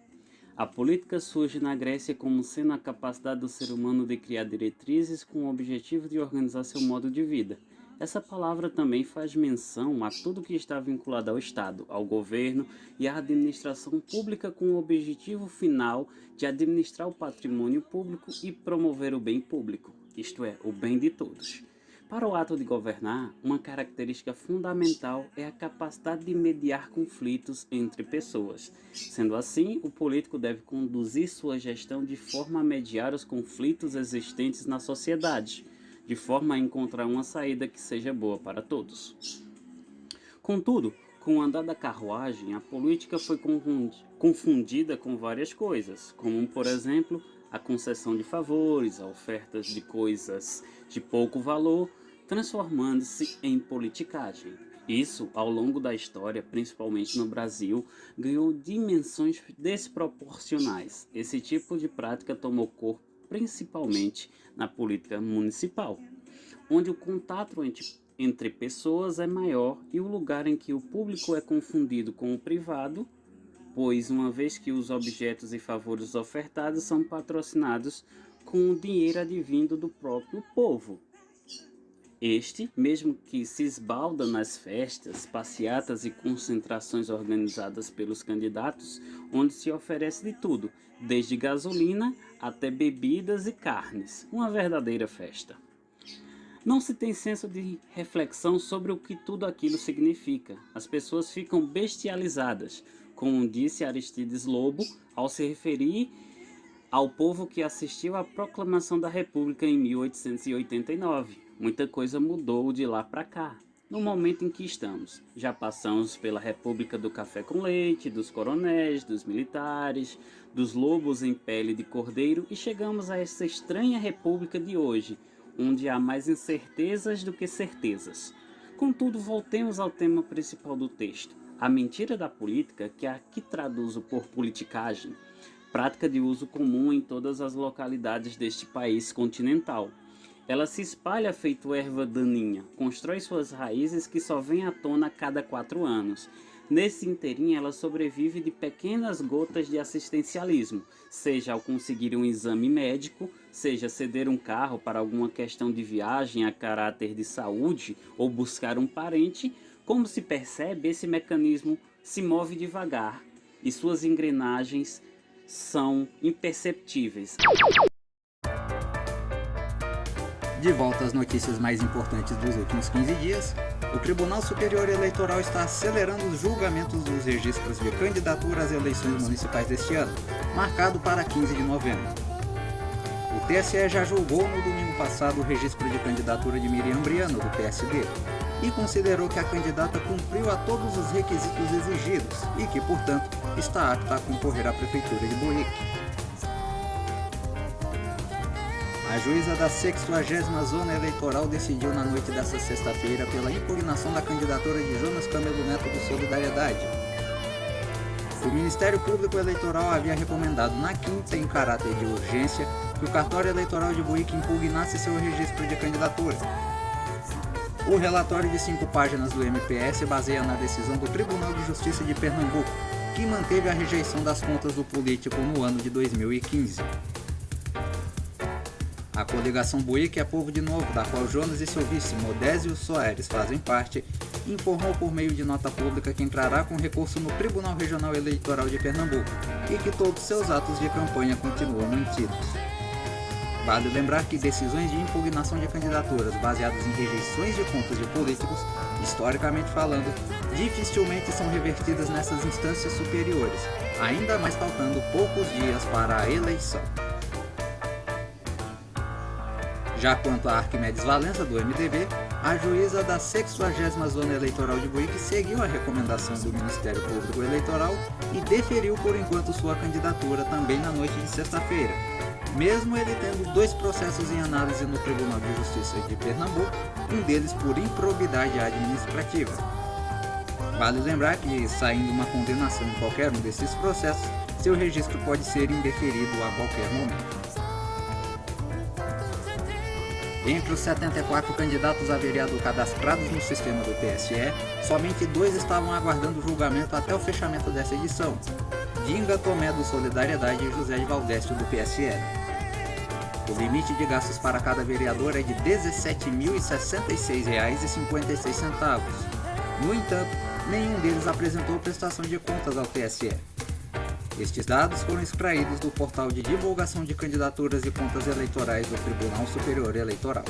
A política surge na Grécia como sendo a capacidade do ser humano de criar diretrizes com o objetivo de organizar seu modo de vida. Essa palavra também faz menção a tudo que está vinculado ao Estado, ao governo e à administração pública com o objetivo final de administrar o patrimônio público e promover o bem público, isto é, o bem de todos. Para o ato de governar, uma característica fundamental é a capacidade de mediar conflitos entre pessoas. Sendo assim, o político deve conduzir sua gestão de forma a mediar os conflitos existentes na sociedade, de forma a encontrar uma saída que seja boa para todos. Contudo, com o andar da carruagem, a política foi confundida com várias coisas, como, por exemplo, a concessão de favores, a ofertas de coisas de pouco valor, transformando-se em politicagem. Isso, ao longo da história, principalmente no Brasil, ganhou dimensões desproporcionais. Esse tipo de prática tomou corpo principalmente na política municipal, onde o contato entre pessoas é maior e o lugar em que o público é confundido com o privado, pois uma vez que os objetos e favores ofertados são patrocinados com o dinheiro advindo do próprio povo. Este, mesmo que se esbalda nas festas, passeatas e concentrações organizadas pelos candidatos, onde se oferece de tudo, desde gasolina até bebidas e carnes, uma verdadeira festa. Não se tem senso de reflexão sobre o que tudo aquilo significa. As pessoas ficam bestializadas, como disse Aristides Lobo, ao se referir ao povo que assistiu à proclamação da República em 1889. Muita coisa mudou de lá para cá. No momento em que estamos, já passamos pela República do Café com Leite, dos coronéis, dos militares, dos lobos em pele de cordeiro e chegamos a essa estranha república de hoje, onde há mais incertezas do que certezas. Contudo, voltemos ao tema principal do texto, a mentira da política, que aqui traduzo por politicagem, prática de uso comum em todas as localidades deste país continental. Ela se espalha feito erva daninha, constrói suas raízes que só vêm à tona a cada 4 anos. Nesse inteirinho ela sobrevive de pequenas gotas de assistencialismo, seja ao conseguir um exame médico, seja ceder um carro para alguma questão de viagem a caráter de saúde ou buscar um parente. Como se percebe, esse mecanismo se move devagar e suas engrenagens são imperceptíveis. De volta às notícias mais importantes dos últimos 15 dias, o Tribunal Superior Eleitoral está acelerando os julgamentos dos registros de candidatura às eleições municipais deste ano, marcado para 15 de novembro. O TSE já julgou no domingo passado o registro de candidatura de Miriam Briano, do PSD, e considerou que a candidata cumpriu a todos os requisitos exigidos e que, portanto, está apta a concorrer à Prefeitura de Buíque. A juíza da 60ª Zona Eleitoral decidiu na noite desta sexta-feira pela impugnação da candidatura de Jonas Camelo Neto do Solidariedade. O Ministério Público Eleitoral havia recomendado na quinta, em caráter de urgência, que o cartório eleitoral de Buíque impugnasse seu registro de candidatura. O relatório de 5 páginas do MPS baseia na decisão do Tribunal de Justiça de Pernambuco, que manteve a rejeição das contas do político no ano de 2015. A coligação Buíque é Povo de Novo, da qual Jonas e seu vice, Modésio Soares, fazem parte, informou por meio de nota pública que entrará com recurso no Tribunal Regional Eleitoral de Pernambuco e que todos seus atos de campanha continuam mantidos. Vale lembrar que decisões de impugnação de candidaturas baseadas em rejeições de contas de políticos, historicamente falando, dificilmente são revertidas nessas instâncias superiores, ainda mais faltando poucos dias para a eleição. Já quanto a Arquimedes Valença, do MDB, a juíza da 60ª Zona Eleitoral de Buíque seguiu a recomendação do Ministério Público Eleitoral e deferiu por enquanto sua candidatura também na noite de sexta-feira, mesmo ele tendo 2 processos em análise no Tribunal de Justiça de Pernambuco, um deles por improbidade administrativa. Vale lembrar que, saindo uma condenação em qualquer um desses processos, seu registro pode ser indeferido a qualquer momento. Entre os 74 candidatos a vereador cadastrados no sistema do TSE, somente 2 estavam aguardando julgamento até o fechamento dessa edição: Dinga Tomé, do Solidariedade, e José de Valdécio, do PSL. O limite de gastos para cada vereador é de R$ 17.066,56. No entanto, nenhum deles apresentou prestação de contas ao TSE. Estes dados foram extraídos do portal de divulgação de candidaturas e contas eleitorais do Tribunal Superior Eleitoral.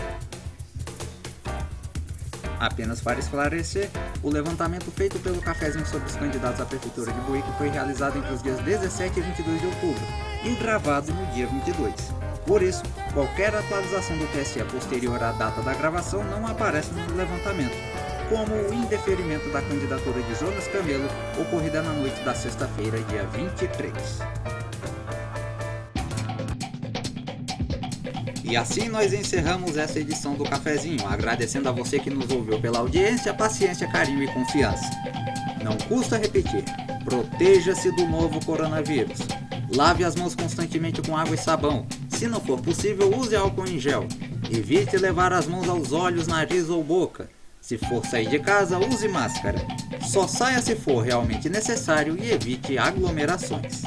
Apenas para esclarecer, o levantamento feito pelo Cafezinho sobre os candidatos à Prefeitura de Buíque foi realizado entre os dias 17 e 22 de outubro e gravado no dia 22. Por isso, qualquer atualização do TSE posterior à data da gravação não aparece no levantamento, como o indeferimento da candidatura de Jonas Camelo, ocorrida na noite da sexta-feira, dia 23. E assim nós encerramos essa edição do Cafezinho, agradecendo a você que nos ouviu pela audiência, paciência, carinho e confiança. Não custa repetir, proteja-se do novo coronavírus. Lave as mãos constantemente com água e sabão. Se não for possível, use álcool em gel. Evite levar as mãos aos olhos, nariz ou boca. Se for sair de casa, use máscara. Só saia se for realmente necessário e evite aglomerações.